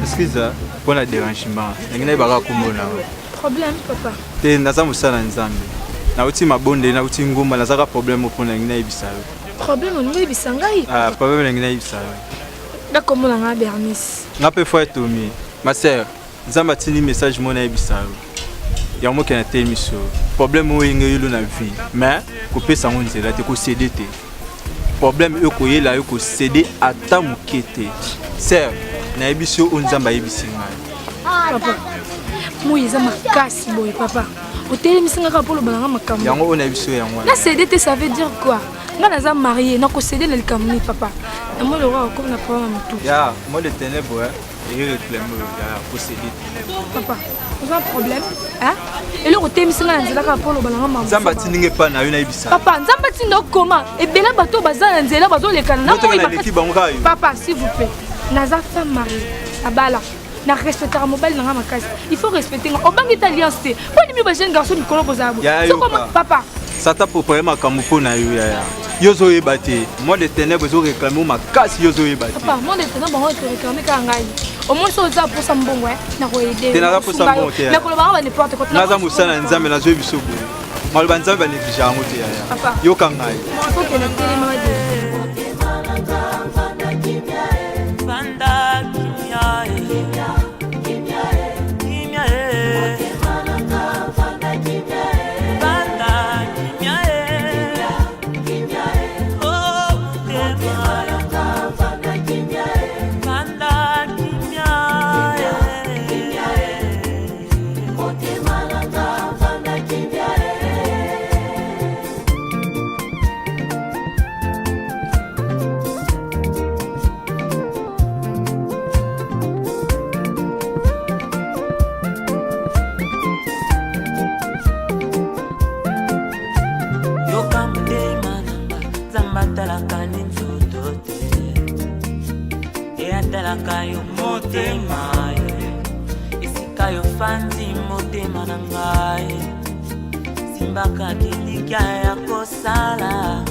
Excuse pour le dérangement. Ngine baka kumbona. Problème papa. Te naza musala nzambe. Na uti mabonde na uti ngumba nazaka problème pour ngine ibisa. Problème on ibisa ngai. Ah problème ngine ibisa. D'accord mon nga Bernice. Ngape fois tomi. Ma sœur, nzamba tini message mona ibisa. Ya mo kana te miso. Problème o yenge yulu na vie. Mais ko pesa ngonzela te ko céder te. Problème e ko yela e ko céder ata mukete. Sœur na ebisio onzamba ebisinga. Papa. Moïse makasi boy papa. Hôtel misinga pour le balanga makambo. Yango on ebisio yango. Na céder ça veut dire quoi? Nga naza marié na ko céder le kamni papa. Na moi le roi comme na problème tout. Ya, moi le ténèbres et réclame ya ko céder. Papa, vous avez un problème? Hein? Et le hôtel misinga nzela ka pour le balanga makambo. Nzamba tininge pa na yo na ebisa. Papa, nzamba tindo comment? Et bela bato bazana nzela bato le kana. Na moi papa, s'il vous plaît. Naza femme mariée. Abala. Na respecter mon bel dans ma case. Il faut respecter. On banque alliance. Pourquoi les mieux jeunes garçons Nicolas Bozabo? C'est comme papa. Ça t'a proposé ma camoufle na yo ya. Yozo ebate. Moi de ténèbres zo réclamer ma casse yozo ebate. Papa, moi de ténèbres on te réclamer ka ngai. Au moins ça za pour ça mbongo na ko aider. Te na pour ça mbongo. Na ko ba n'importe quoi. Naza musana nzambe na zo biso bo. Mal banzambe ba néglige yango te ya. Papa. Yo ka ngai. Faut que le télé m'a dit. Kayo motema esika yo fandi motema na ngai simbaka kinika ya kosala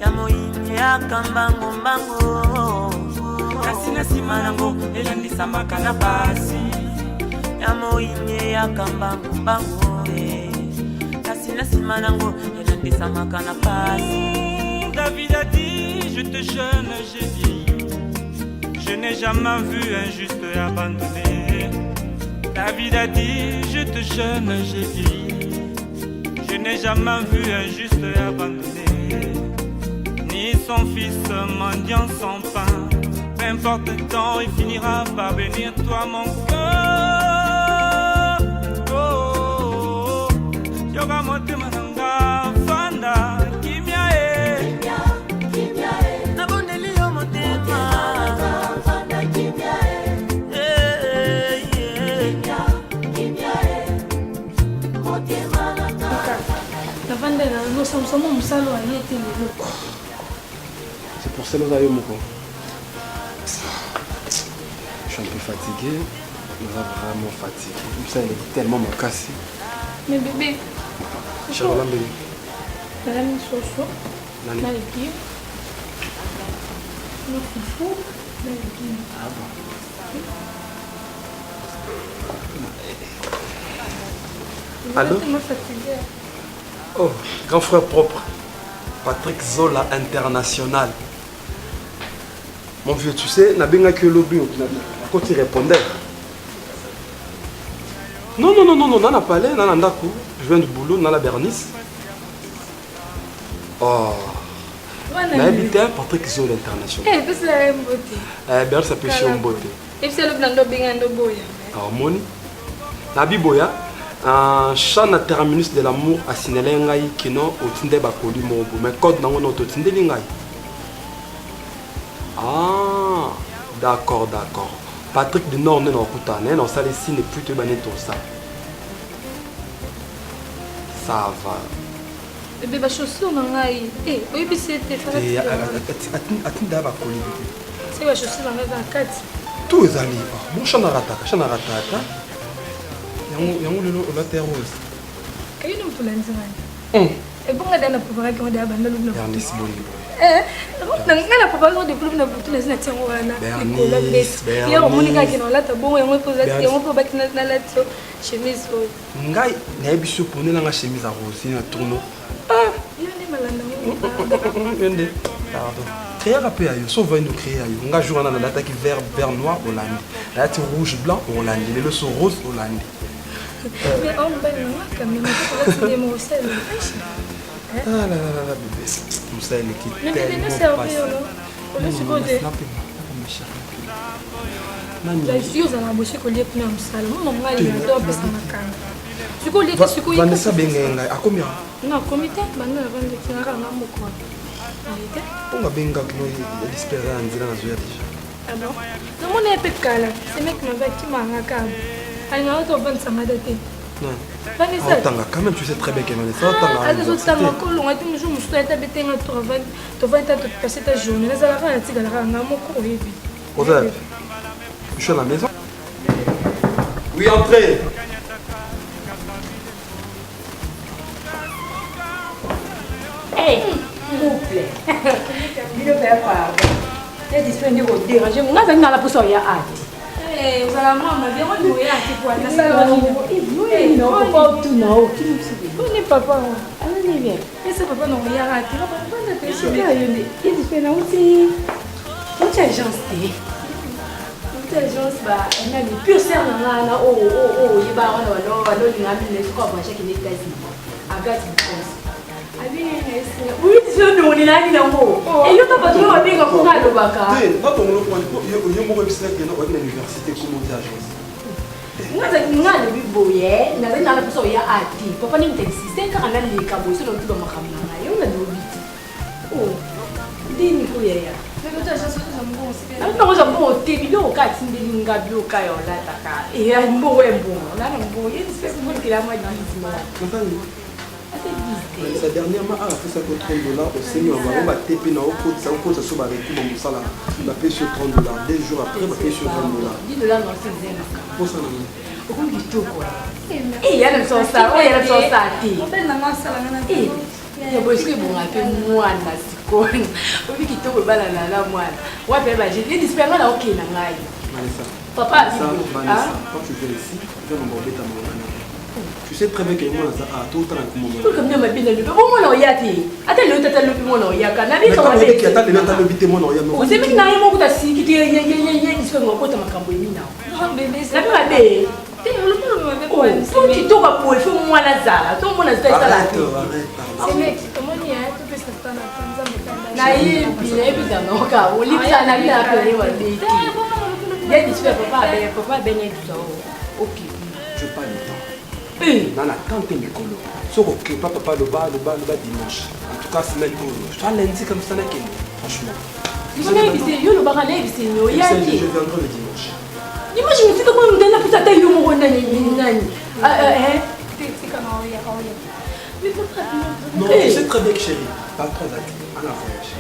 ya moyini ya kambango mbango kasi na sima nango elandisambaka na basi ya moyini ya kambango mbango kasi na sima nango elandisambaka na basi. David a dit je te jeûne j'ai dit. Je n'ai jamais vu un juste abandonné. David a dit, je te jeûne, j'ai dit. Je n'ai jamais vu un juste abandonné. Ni son fils mendiant sans pain. Peu importe le temps, il finira par bénir toi mon cœur. Oh, oh, oh. Yoga mote mananga fanda kimia e. Naboneli yo motema. C'est pour ça que nous avons beaucoup. Je suis un peu fatigué. Nous sommes vraiment fatigué. Ça, il est tellement cassé. Mais bébé, je vais l'amener. Je vais l'amener sur le Ah bon. Allô? Oh, grand frère propre. Patrick Zola International. Mon vieux, tu sais, Nabenga que lobby, quand tu répondais. Non, Nana Palais, Nana Ndaku. Je viens du boulot, Nana Bernice. Oh. N'habité Patrick Zola International. Eh, c'est la beauté. Bernice s'appelle Chiombote. Et c'est le blanc de Bingando Boya. Harmonie. Nabi Boya. Un chant à terminus de l'amour a signalé un gars qui n'a aucun bakoli mobo. Mais code n'a pas aucun délingue. Ah, d'accord. Patrick du Nord n'est pas coutané, non, ça les signes n'est plus te banner tout ça. Ça va. Et bien, les chaussures, non, eh, oui, c'était fait. Attends, bakoli. C'est les chaussures, on va à 4. Tout est allé. Bon, chant à rata. Yango lelo la rose. Kayo nung pulan sa man. Eh bunga dana pabaka ko da banda lubna. Bernice Boni. Nangala pabaka ko de lubna butuna sina tsango wana. Bernice. Ya omunika kino lata bongo yango poza yango po bakina na lato chemise o. Ngai na biso pone na chemise à rose na tourno. Yone malanda ngo. Yende. Pardon. Créer un peu ailleurs, sauf nous créer ailleurs. On a joué dans l'attaque vert noir Hollande. La tête rouge blanc Hollande. Les leçons rose Hollande. Mais on va quand même pas des mots sel. Ah là bébé. Nous ça l'équipe tellement passé. On est supposé. La fille aux anaboché qu'on liait plus en salle. Mon mari il a deux personnes à camp. Tu connais que ce qu'on y a. Vanessa Benga à combien? Non, comité, maintenant avant de finir à la moko. On va benga que nous espérer en dire dans déjà. Ah bon? Non, mon est pécale. C'est mec qui m'a qui m'a cam. Elle n'a pas de ça m'a daté. Non. Vanessa. Quand même tu sais très bien que Vanessa attends. Ah, les autres ça m'a collé, on a dit je me suis été bêté en travail. Tu vas être passer ta journée. Les ala ra ti gala na moko hivi. Oza. Je suis à la maison. Oui, entrez. Hey, s'il vous plaît. Il ne fait pas. Il est disponible au déranger. On a venu dans la poussière il y a hâte. Eh, vous allez maman, bien on est à qui pour la salle. Non, pas tout non. On n'est pas pas. Allez bien. Et ça papa non, il y a raté. Papa pas de C'est là il est disponible aussi. Toute agence toute agence ba on a mis pure serre na il va on va ngami les quoi ba chaque n'est quasi. Agati pense. Oui, je ne sais pas si et yo pas trop ba binga ko ngalo baka. Pas ton lo point yo mo website que na université comme agence. Ngaza ngale biboye na zena la puso ya ati papa ni mtexiste ka kana ni ka bo so lo tuba makamna na yo na no biti. Oh. Dini ko ya. Mais l'autre agence ça me bon c'est. Ah non, ça bon tebilo ka tindeli ngabio ka yo la taka. Et ya mbo wembo. Na mbo ye espèce de monde qui la moi dans le sa dernièrement a fait ça pour $30 au Seigneur. On va taper dans le code, ça au ça sur arrêter dans mon salaire. On a payé sur $30. 2 jours après, on a payé sur $20. $10 non c'est zéro. Pour ça non. Au coup du tout quoi. Et il y a le son ça, il y a le son ça ti. On fait dans la salle là. Eh, il y a besoin bon après moi na sikoni. Au vu qu'il to bala la moi. Wa pe ba j'ai dit espère là OK na ngai. Papa, Vanessa, quand tu viens ici, tu viens m'emborder ta maman. Tu sais très bien que moi, à tout le temps, comme je m'appelle le bon mon oyati. Attends le tata le mon oyaka. Na bi so ba qui attend le tata le bité mon oyaka. Vous savez que na yemo kuta si kiti ye niswe ngoko ta makambo yini na. Non bébé, Na bi mabe. t'es le monde m'avait Oh, faut tu to ka pour il faut moi la zala. To mon azita sala. C'est mec, comment il y a tout ce temps là comme ça Na yi bi da no ka. O li sa na bi na pe wa bi. Ye niswe papa ben exo. OK. Je pas le temps. Dans la tente Mikolo. So que papa le bas dimanche. En tout cas, semaine je dois lundi comme ça franchement. Il faut aller visiter yo le barale visiter yo Je yati. viendrai le dimanche. Dimanche je me suis dit comment on pour ça ta yo mo nani. C'est comment il y a Mais papa non, tu sais très bien que chérie, pas trop à la voyage.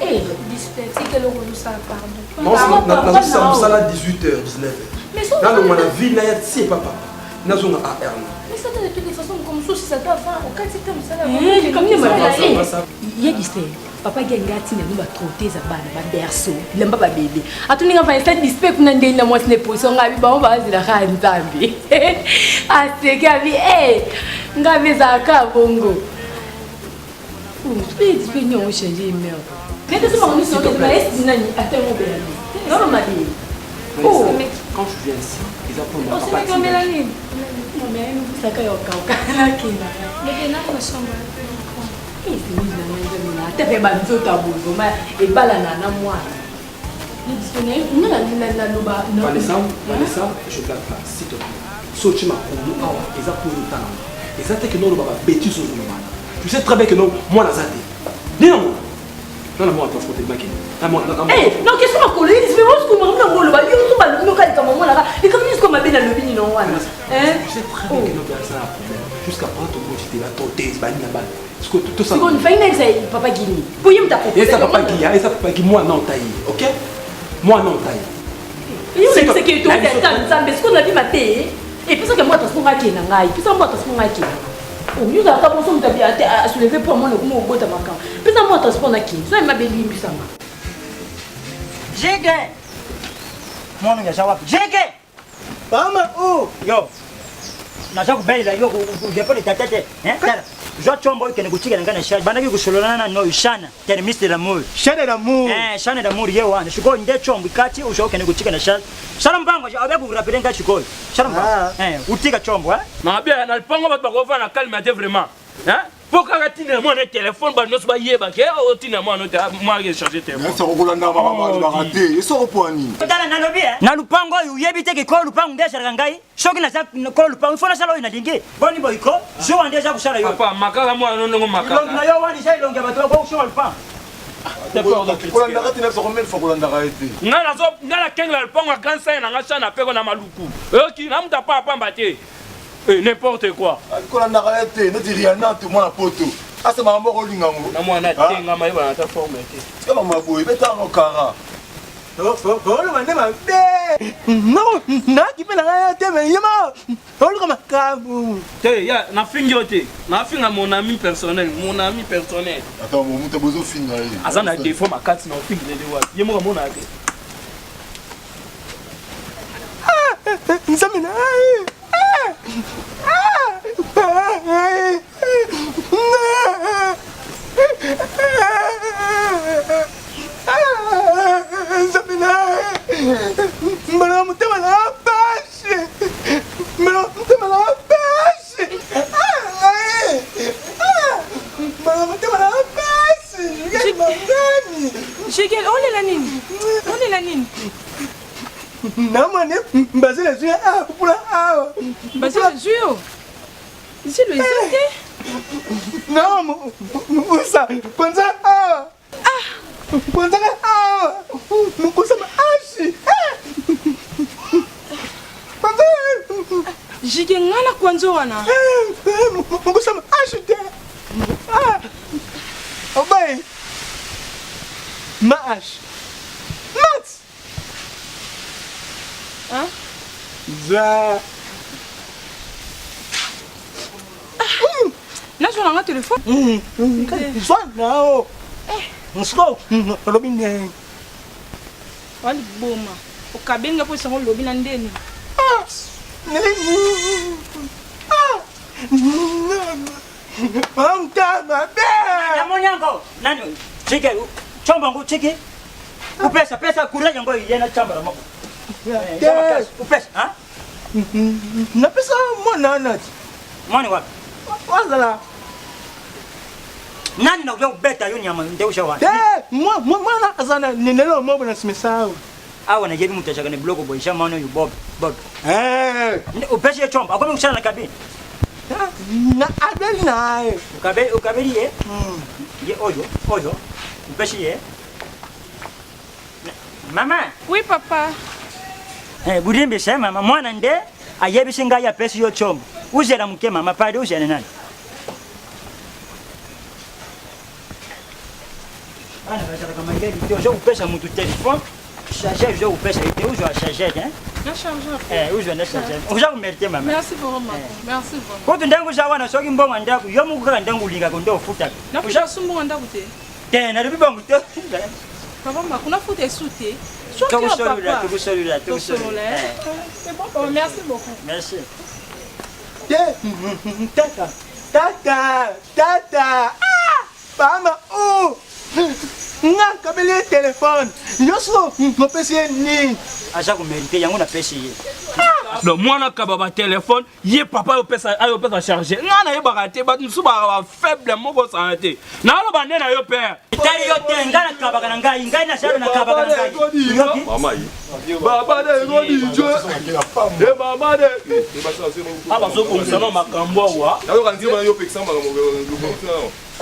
Eh, display, c'est que le rôle ça pardon. Non, ça 18h, 19h. Mais ça là, on a vu là, c'est papa. nazonga AR. Mais ça de toute façon comme ça si ça t'a fait au cas c'est comme ça là. Comme il y a dit papa gengati na nuba trotter za bana ba berceau lemba ba bébé atuni nga fa instant dispe kuna ndeni na mwasi ne position nga bi ba ba zila ka nzambi aseka bi nga beza ka bongo dispe ni on changer email mais que c'est pas nous sommes mais est nani attends bien non ma dit Quand je viens ici, ils apprennent à c'est comme Mélanie. Mais nous ça ka yo ka na kina Mais na ma chambre. te pe banzo tabuzo ma ebala na mwana ni disponible na loba Vanessa, je blague pas, s'il te plaît. Soti ma kono awa, eza pour nous tana. Eza te que non baba bêtise aux humains. Tu sais très bien que non, moi nazate. Ni non. Non moi transporter ma kini. Non qu'est-ce qu'on a collé dis mais moi ce qu'on m'a ngolo ba yo to ba no ka comme moi là et comme jusqu'au m'a bien le bini non wana. Tu sais très bien que non personne a problème. Jusqu'à prendre ton mot tu t'es là toté, ba ni ba. Tout ça. On fait une ça papa Guini. Pour y me taper. Et ça papa Guy, moi non taille, OK? Moi non taille. C'est que tout est dans parce qu'on a dit maté et puis ça que moi transport à Kenya ngai. Puis ça moi transport à Kenya. Oh, nous avons pas besoin de à soulever pour moi le comme au bout de ma camp. Puis ça moi transport à Kenya. Ça m'a béni puis ça m'a. Jege. Moi non ya sawa. Jege. Mama oh yo. Na saku bela yo je peux les tête hein? Joa chombo ikene kuchika ngana shaji bandaki kusololana no ishana termiste l'amour shane d'amour shane d'amour yewa shiko nde chombo ikati usho kene kuchika na shaji shala mpango abe kurapelenga shiko shala mpango utika chombo na bien na mpango ba bakova na calme vraiment hein pourquoi tina moi na téléphone ba noso ba yeba ke o tina moi no moi ke changer téléphone ça rokolanda ba raté et ça reponi dala na lobi na lupango uyebi te ke ko lupango ngesha ngai shoki na sa ko lupango fona sala ina lingi boni boyko jo ande za kusala yo papa makala moi no makala na yo wani sai longa batwa ko sho lupango kolanda kati na soko mel fa kolanda raté ngala kenga lupango kansa na ngacha na peko na maluku oki na muta papa mbate n'importe quoi. Kolanda raté no di rien tout moi la poto. Ah c'est maman rolingango. Na moi na tenga mai bana ta forme te. C'est maman boy beta no kara. Non, na ki pela raté mais yema. Olu kama kabu. Te ya na fingi te. Na finga mon ami personnel. Attends, mon muta bozo finga. Azana défaut ma carte na fingi de wa. Yemo mon na te. Nsamina. On est la nine. Non, mais basé les yeux pour la basé les yeux. Ici le ici. Non, ça. Quand ça quand ça quand ça achi. Jige ngana kwanza wana. Quand ça achi. Oh boy. Mash. Mat. Hein? Za. Là je l'ai téléphone. Soit là. Nsko. Robin. Wali boma. Ukabenga po sango lobi na ndeni. Mama be. Na monyango. Nani? Chike. Chomba ngo chike. Upesa pesa kula yango yena chamba mako. Upesa, ha? Na pesa mwana nati. Mwana wapi? Wazala. Nani na ubeta yo nyama ndeusha wapi? Mwana azana nenelo mobo na simesao. Awa na jebi mutachaka ne bloko boy shama no you bob. Upesa chomba, akome kushana na kabini. Na abeli nae. Ukabeli ye? Ye oyo. Upesa ye? Maman. Oui papa. Budimbi sema mama mwana nde ayebi nga ya pesa yo chombo. Uzela mke mama pade uzela nani? Ana bataka kama ngeli ndio je upesa mtu telefone. Charger je upesa ite uzo a charger hein? Où je vais charger. On va mettre maman. Merci vraiment. Merci vraiment. Quand tu n'as pas na soki mbongo ndaku yo muka ndangu linga kondo futa. Na futa sumbongo ndaku te. Te na bibi bangu te. Papa makuna futa esute. Tu celui-là. C'est bon, papa, merci beaucoup. Merci. Tata. Mama, oh! Nga kabele téléphone. Yoso, mon PC ni. Acha ko mériter yango na pesi ye. Le mwana kababa téléphone, ye papa yo pesa charger. Nga na ye bakate ba nsuba ba faible moko santé. Na lo bande na yo père. Tali yo te ngana kabaka na ngai na sharo na kabaka na ngai. Mama yi. Baba de godi jo. De mama de. Aba zo ko msano makambo wa. Na yo kanzi bana yo pekisa makambo.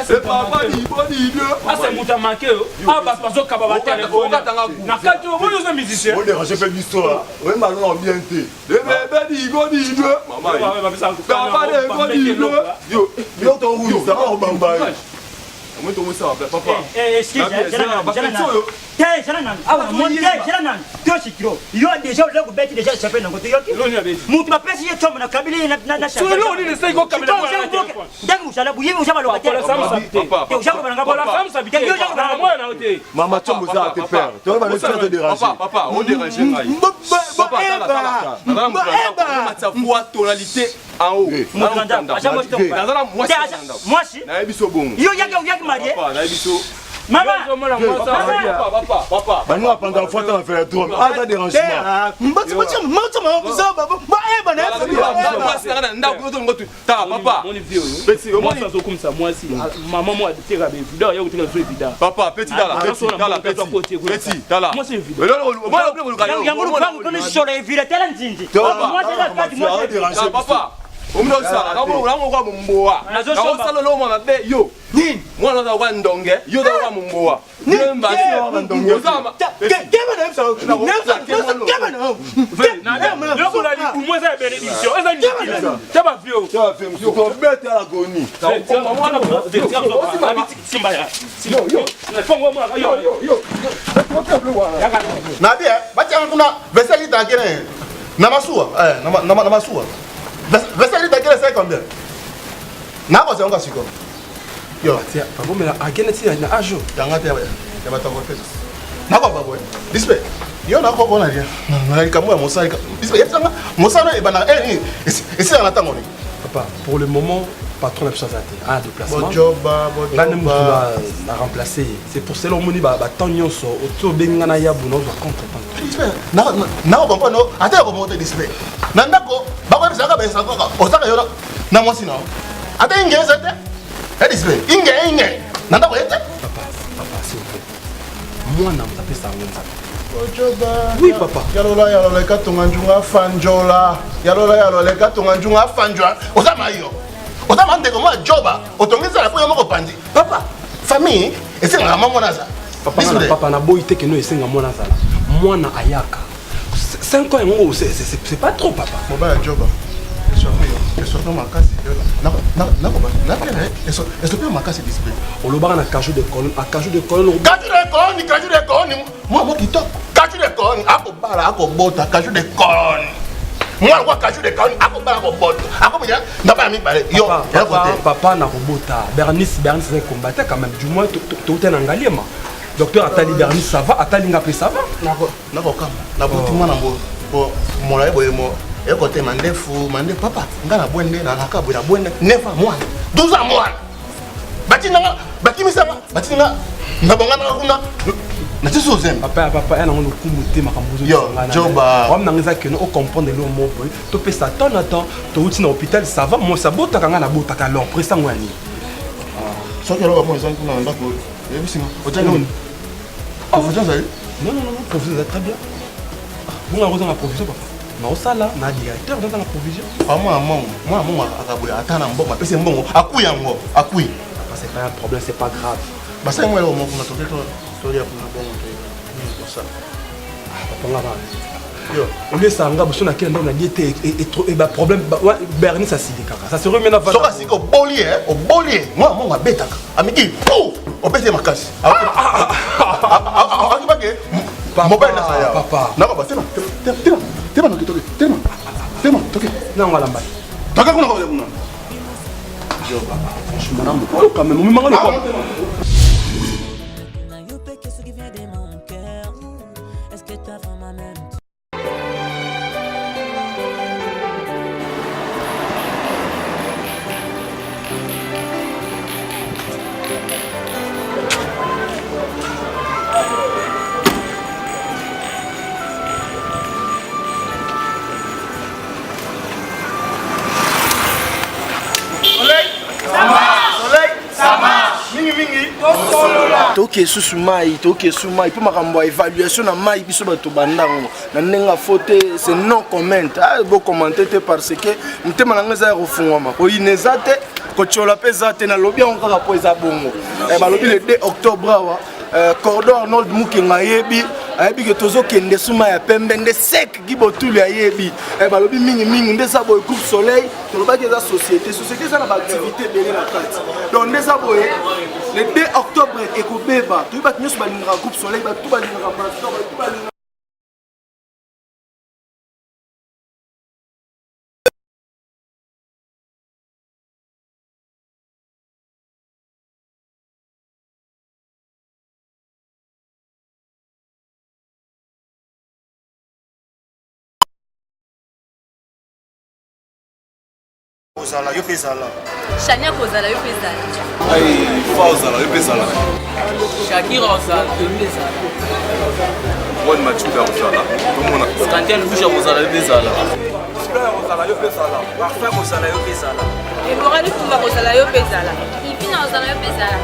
C'est papa di body de. Ah c'est muta manqué yo. Aba paso kababa téléphone. Na kati yo yo zo musicien. On dérange pas l'histoire. Ouais malon ambienté. De bébé di godi de. Mama yi. Baba de godi de. Yo to wu ça va bamba. Moi to ça va papa. Excuse, yo déjà là ko beti déjà chapé nango to yoki. Mutu mapesi ye chombo na kabili na So lo ni sai ko kabila. Ndangu usala buye usaba lo Papa, te usaba bana ngabo. Te yo jangu bana moi na hote. Mama chombo ça te faire. Tu vas me déranger. Papa, on dérange ngai. Papa, ça voix tonalité en haut. Moi si. Na biso bon. Yo yaki marié. Papa, na biso. Maman, papa. Bah nous pendant fois on a fait trop. Ah ça dérange pas. Papa. Papa, petit là. Petit là. moi c'est vidéo. Papa. Omusala ngabula ngokwa mumboa ngawusala lo mwana be yo nini mwana za kwandonge yo za kwa mumboa nemba sio kwandonge uzama kema na msa kema na yo kula li pour moi ça bénédiction eza ni taba vio msoko bete la goni mwana simba ya yo na fongo mwana yo na bia bacha kuna veseli takene na masua na masua veseli takene c'est combien na ko se on ka siko yo tia papa mais akene tia na ajo tanga tia ya batango pesa na ko babo dispe yo na ko bona dia na likamwa mosali dispe yetsanga mosala e bana esi na tango ni papa pour le moment patron a besoin d'un déplacement. Bon job, à remplacer. C'est pour cela que je vais attendre autour de l'Ingana Yabu, nous allons comprendre. Non, non, non, attends, comment tu dis ça? Non, d'accord, bah, ça va, ça va, on s'en va, non, moi, sinon. Attends, il y a ça, il dit, il y a, non, d'accord, papa, s'il vous plaît. Moi, je vais ça. Oui, papa. Yalola, katonganjunga fanjola. Yalola, katonganjunga fanjola. Osamayo. Osama ndeko moi joba. Otongeza la poyo moko pandi. Papa, famille, esenga maman naza. Papa na boité que nous esenga mwana naza. Mwana ayaka. 5 ans en c'est pas trop papa. Moba joba. Surtout ma casse. Est-ce ma casse display. On le barre na cajou de colonne, à cajou de colonne. Cajou de colonne. Moi qui top. Cajou de colonne, ako bala ako bota, cajou de colonne. Moi quoi cajou de colonne, ako bala ako bota. Ako bien, n'a pas mis parler. Yo, papa na robota. Bernice c'est combattant quand même. Du moins tout est en galima. Docteur Atali Bernice ça va, Atali ngapé ça va. Nako kam. Na boti mwana bo mo la boye mo. Et côté mandefu, papa, ngana bwende na nakabwe na bwende 9 mois. 12 mois. Bati misanga, bati nga na bongana kuna. Na tiso zen. Papa, elle a un kumute makambuzo. Yo, joba. On a ngeza que nous comprendre le mot boy. To pe ça ton attend, to uti na hôpital ça va, moi ça bota kanga na bota ka leur presta ngwani. So que là moi ça kuna ndako. Et puis singa. Otana ni. Professeur Zali. Non, professeur très bien. Bon, on a un professeur papa. Non ça là, na directeur dans la provision. Moi akabuya atana mbongo, pese mbongo, akuya ngo, akuyi. C'est pas un problème, c'est pas grave. Bah ça moi là on a toqué story pour na bongo pour ça. Papa ngaba. Yo, on laisse ça ngaba so na kenda na diété et trop et bah problème Bernice ça sidi kaka. Ça se remet na va. So ka siko bolier, au bolier. Moi betaka. Amiki, pou, on pèse ma casse. Ah, mobile na ça ya. Papa. Na ba, c'est là. Tema toke. Tema toke. Non wala mbali. Toke kuna kwa kuna. Je papa. Franchement na mo quand même mo mangalo quoi. toke susu mai po makambo évaluation na mai biso bato bandango na nenga faute c'est non comment bo commenter te parce que mutema nanga za refungwama ko inezate ko chola pezate na lobby on kaka po eza bongo ba lobby le 2 octobre wa Cordon Arnold Mukenga yebi ayebi ke tozokende suma ya pembe nde sec gibotuli ayebi ba lobby mingi ndeza boy groupe soleil tolobaki eza société ça na ba activité belé na kati donc ndeza boy le 2 octobre ekobeba toyebaki nyonso balingaka groupe soleil bato balingaka pastor bato balingaka Ozala yo pezala. Shania kozala yo pezala. Ai, Fauzala yo pezala. Shakira ozala yo pezala. One machuda ozala. Tomona. Skantel busha kozala yo pezala. Fleur ozala yo pezala. Parfum ozala yo pezala. Ebora lifunga kozala yo pezala. Ipina ozala yo pezala.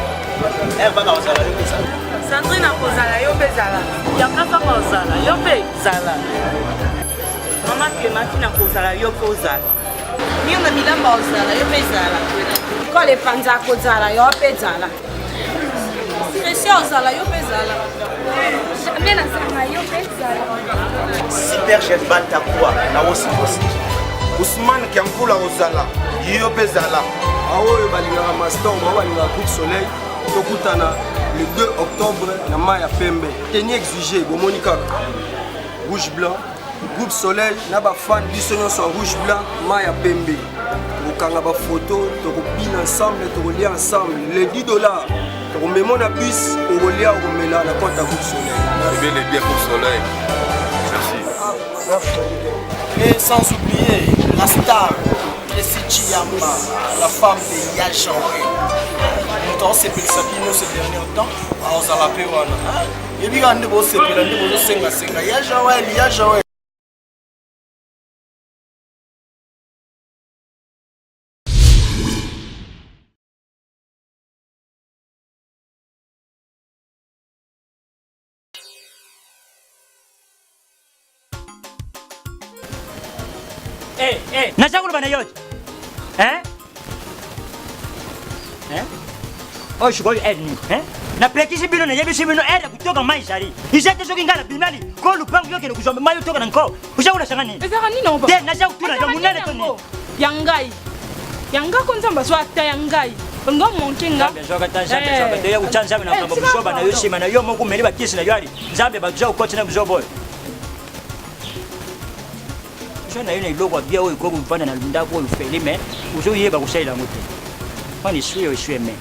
Bana ozala yo pezala. Sandrine kozala yo pezala. Yakasa kozala yo pezala. Mama Clémentine kozala yo pezala. Miona milamba ozala yo pezala. Kole panza kozala yo pezala. Christian ozala yo pezala. Mena sanga yo pezala. Super chef banta kwa na wosi Ousmane Kiankula ozala yo pezala. Aoyo balingaka master ba balingaka groupe soleil tokutana le 2 octobre na maya pembe. Tenir exigé bomoni kaka. Rouge blanc groupe soleil na ba fan biso nyonso rouge blanc maya pembe. Okanga ba photo tokopina ensemble tokolia ensemble les $10 tokomemo na bus okolia okomela na compte à groupe soleil. Arrivé les biens pour soleil. Merci. Et sans oublier la star Leslie Yamba, la femme de Yajawe. Nous c'est pour ça que nous ces derniers temps à Ozala Pewana. Et puis quand nous c'est pour nous senga Yajawe. Naja kulubana yote. Oh, shugoli edni. Na plekisi bino na yebisi bino era kutoka maishari. Ishate soki ngala bimali ko lupangu yoke kuzomba mayo toka nko. Ushakula shangani. Ezaka nini oba? De naja kutula ya munene toni. Yangai. Yanga konzamba so ata yangai. Ngo monkenga. Bezoka tanzambe de ya kuchanza na kamba bushoba na yoshima na yo moku meli bakisi na yari. Nzambe bakujao kochi na buzobo. Na yone iloko bia oyo ko kupanda na ndako oyo felime uzo yeba kusaila ngote kwani suyo ishweme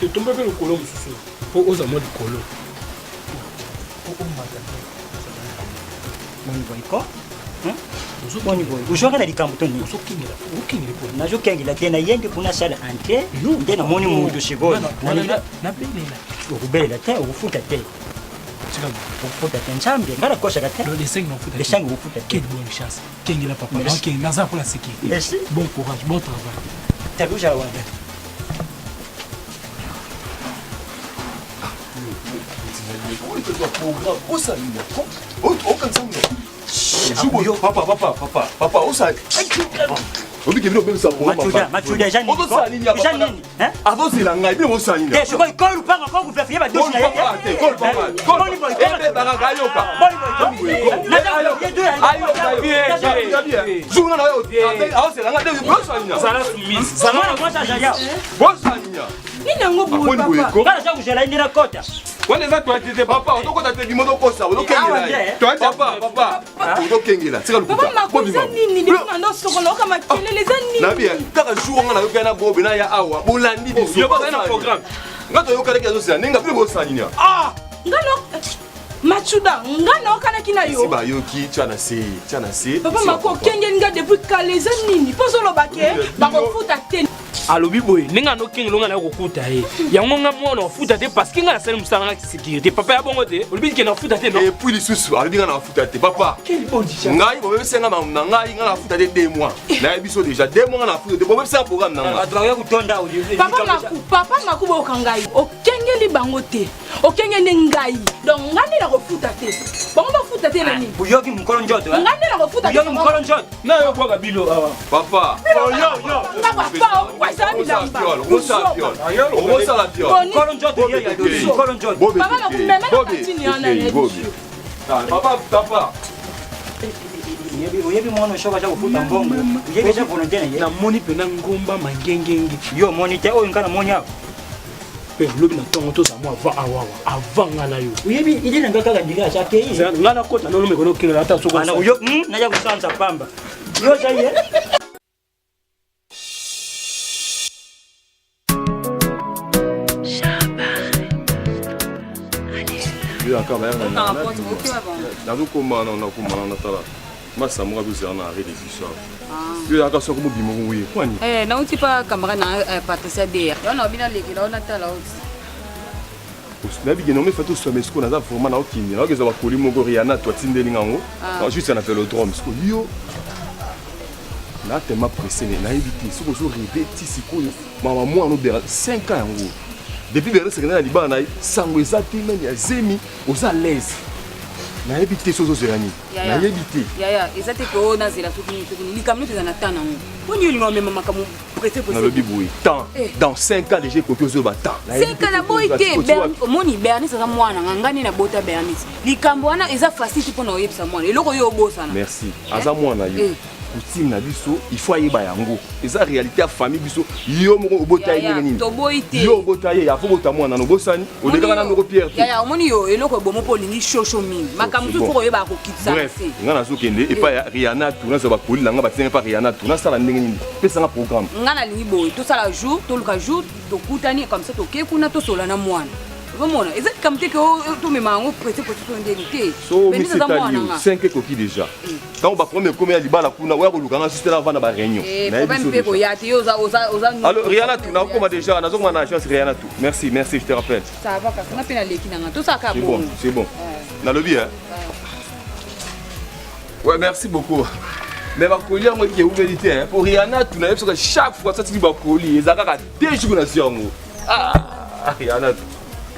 Tu tombes avec le colon, pour aux amours du colon. Mon boy, quoi? Mon boy, vous jouez à la Licamboutoni. Najo kengila tena yende kuna sala ante ndena moni mu de chegol na bela te ufuta te Ufuta tenchambi, ngara kosha kate. Le 5 n'ufuta. Le 5 ufuta. Quelle bonne chance. Kengela papa. OK, merci pour la sécurité. Merci. Bon courage, bon travail. Tabuja wanda. Papa, où ça? Obi kebino bem sa pour papa. Machuda jani. Oto sa nini ya papa. Jani. Hein? Avo sila ngai bino sa nini. Eh, shoko ikolu panga kwa kufefia ba doshi na yeye. Kol papa. Kol boy. Ebe banga gayoka. Boy. Ayo. Zunga na yo. Awo sila ngai de bo sa nini. Sala soumise. Sala moi ça jaja. Bo sa nini. Nini ngo bu papa. Ngala cha kujela indira kota. Wale za tu atete papa, otoko ta te bimodo kosa, odo kengela. Tu ati papa. Odo kengela. Sika lukuta. Papa makosa nini de mando sokolo kama kelele za nini? Na bien, kaka jour nga na yoka na bobe na ya awa, bolandi biso. Yo ba na programme. Ngato yoka leki azo sila, ninga pile bo sa nini. Ah! Ngano Machuda, ngano kana kina yo. Siba yoki chana se. Papa mako kenge nga depuis kaleza nini? Poso lo bake, bako futa ten. alobi boye ninga no king longa na kokuta ye yango nga mona ofuta te parce que nga na sala musala na sécurité papa ya bongo te olobi ke na futa te non et puis lisusu alobi nga na futa te papa ngai bobe senga na ngai nga na futa te 2 mois na biso déjà 2 mois na futa te bobe senga programme na nga adraya kutonda audio papa makuba okangai okengeli bango te okengene ngai donc ngani na kofuta te bango bafuta te na nini buyoki mukolo njoto ngani na kofuta te buyoki mukolo njoto na yo kwa bilo awa papa yo papa kwasa milamba osa la piole mukolo njoto ye ya dosi mukolo njoto papa makumeme na katini ana papa oyebi mwana oshoka cha kufuta mbongo oyebi cha volontaire ye na moni pena ngomba mangengenge yo moni te oyo ngana moni awo pe lobi na tongo to za mo avant nga na yo oyebi ile nga kaka ndika cha kei nga na kota no lomeko no kengela ata soko ana uyo na ya kusanza pamba yo cha ye nazokomana natala masamoka bizala na arrêt de biso yo aka soko mobima koye kwani nauti pa kamera na patricia der yo na obina lekela ona tala oti nabige nome fato some siko naza vraiment naokindi naokeza bakoli moko riana to atindeli ngango juste na velodrome siko yo na tellement pressé nayebi te soko ozoreve ti sikoyo mama mwana obera 5 ans yango depuis bere sekena na libala na ye sango eza te meme ya zemi oza lese nayebi te soki ozela nini nayebi te yaya eza te ko nazela soki likambo nyonso eza na temps nango poni olinga omema makambo pressé nalobi boye temps dans 5 ans déjà ekoki ozoyoba temps 5 ans na boyi te omoni bernice aza mwana nga ngani na bota bernice likambo wana eza facile te mpona oyebisa mwana eloko oyo obosana merci aza mwana yo coutume na biso il faut ayeba yango eza réalité ya famille biso yo moko obota ye ndenge nini yo obota ye afo bota mwana no bosani odekaka na ndoko pierre yaya omoni yo eloko ebomo mpo olingi shosho mingi makambo tu foko oyeba akokitisa bref nga nazokende epai ya riana tu naza bakoli nanga batinga pa riana tu nasala ndenge nini pesanga programme nga nalingi boye tosala jour toluka jour tokutani comme ça tokei kuna tosola na mwana omona eza likambo te ke tomema yango pressé to ndeni te so misitali 5 ekoki déjà ntango baprome ekome ya libala kuna oya kolukanga juste na vanda baréunion alors riana tu nakokoma déjà nazokoma na agence riana tu merci je te rappelle c'est bon nalobi ouais merci beaucoup mais bakoli yango eke eubeli te pour riana tu nayebi soka chaque fois satiki bakoli eza kaka 2 jours na si yango riana tu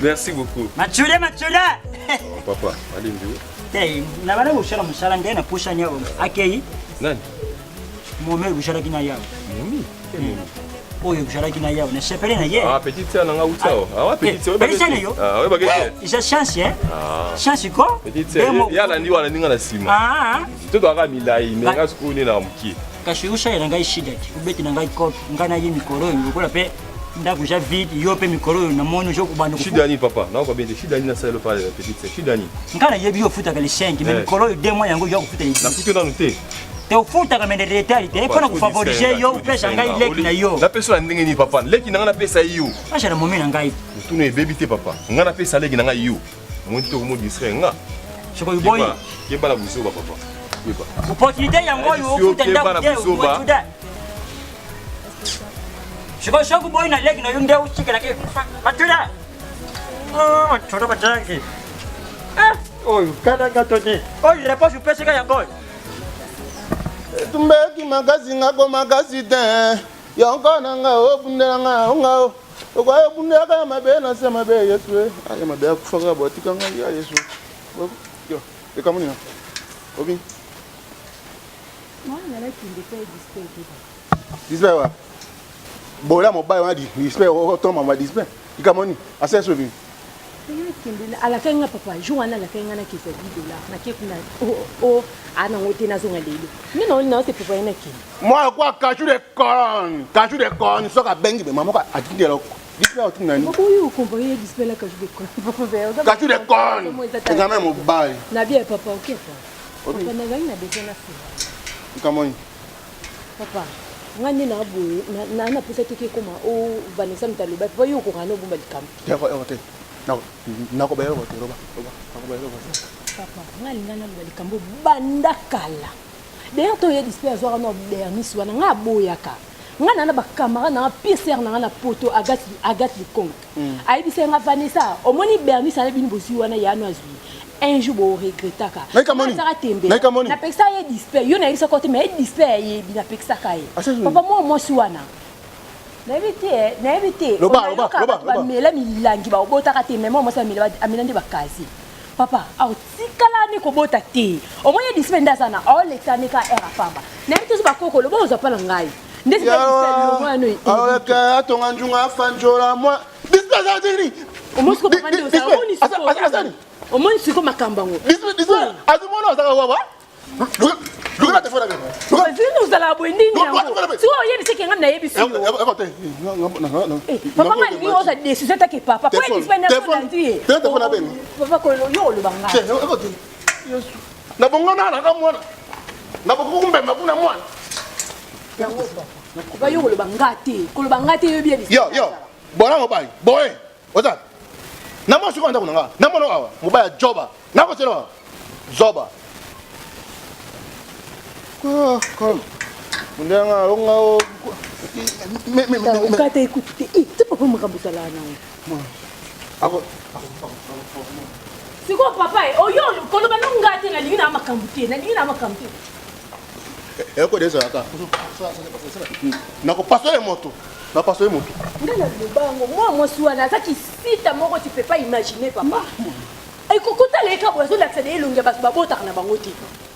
merci beaucoup machuda papa alingi hey na bana ushala mushala ngena pusha nyawo akei nani mume ushala kina yao oyo ushala kina yao na chapelle na ye petite sœur nanga utao petite sœur ouais bagete isa chance chance ko petite sœur yala ndi wana ninga na sima to do aka milai menga skuni na mki kashi ushala nanga shida ubeti nanga ko ngana yimi koro ngola pe ndako ja vide yo pe mikoro na mono jo kubanda shida ni papa na ko bende shida ni na sala pale petite shida ni ngana yebi yo futa kale 5 mais mikoro 2 mois yango yo kufuta na futa na nute te ufuta kama ndele retali pona kufavoriser yo pesa ngai leki na yo na pesa ndenge ni papa leki na ngana pesa yo acha na momena ngai tuna bebi te papa ngana pesa leki na ngai yo monto ko mo disre nga choko boy yeba na buzo papa yeba opportunité yango yo futa ndako te Shoko boy na leg na yunde uchike lake matula. Choro bataki. Oh, kada gatoni. Oh, il répond je peux ce qu'il y a encore. Tumbeki magazine ngako magazine. Yonko nanga obundela nga. Okwa obundela ka mabe na se mabe Yesu. Aya mabe akufaka botika nga ya Yesu. Yo, ekamuni na. Obi. Moi, on a qui me fait display. Display wa. Bola mobile wa di display o to mama display. Ikamoni, asa so bi. À la fin, papa, joue à la fin, on a qui fait $10. Na qui oh, ana ngote na zonga lelo. Mais non, c'est pour rien qui. Moi quoi cachu de cornes, so ka bengi be maman ka atinde lo. Display o tinani. Pourquoi vous comprenez display là cachu de cornes? Cachu de cornes. C'est quand même mobile. Na bien papa, OK papa. Papa na gagné na besoin na fille. Ikamoni. Papa, ngani na boye na pesa teke koma o Vanessa mtaloba. Papa yo ko kana bomba likam. D'accord, OK. Nako bayelo bote roba. Papa, ngalingana likambo banda kala. D'ailleurs to ye display azwa no bernis wana nga boyaka. Ngana na ba camera na PCR na poto Agathe Likonde. Ayi bise nga Vanessa, omoni bernis na bini bosi wana ya no azwi. Un jour bo regretaka. Na peksa ye display, yo na isa côté mais display ye bina peksa kaye. Papa moi suwana. Na évité. Loba. Mela milangi ba obota ka te mais moi ça mela amilande ba kazi. Papa, au tikala ni ko bota te. O moye display ndazana, o letane ka era famba. Na évité ba koko loba oza pala ngai. Ndesi ba display lo mwana yi. Alors que atonga njunga fanjola moi. Display za dini. O mo siko pa pande oza oni siko. O mo siko makambango. Display. Azimono za wa. Look at the phone again. Look at the phone again. Tu vois, il y a des gens qui ont des bisous. Papa m'a dit aux décisions que papa. Pourquoi il fait n'importe quoi? Papa ko yo le banga. Na bongo na na mwana. Na bongo mbemba kuna mwana. Papa yo le banga te. Ko le banga te yo bien. Yo. Bona mobile. Boy. Oza. Na mo siko ndako nga. Na mo no awa. Mobile joba. Na ko selo. Zoba. Quoi? Mundanga longa Kata écoute, tu peux pas me raboter là non. C'est quoi papa? Oh yo, quand on va nous gâter na lina makambuti, na lina makambuti. Ko desa aka. Na ko passer moto. Na passer moto. Ngala le bango, moi suana ça qui cite moko tu peux pas imaginer papa. Ay kokota le ka bozo l'accéder longa bas babota na bangoti.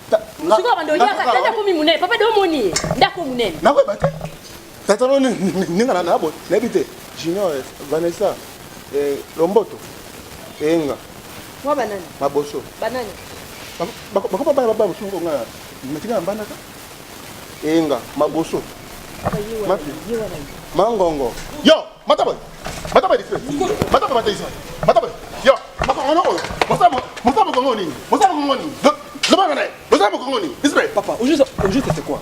Siko bando yaka tata ko mimune papa do moni ndako munene na ko bate tata no ninga na bo nebite Junior Vanessa Lomboto enga wa banani maboso banani bako baba musungo nga metinga mbana ka enga maboso mangongo yo mataba dife mataba yo makongo mosamo kongoni Papa, au juste c'est quoi?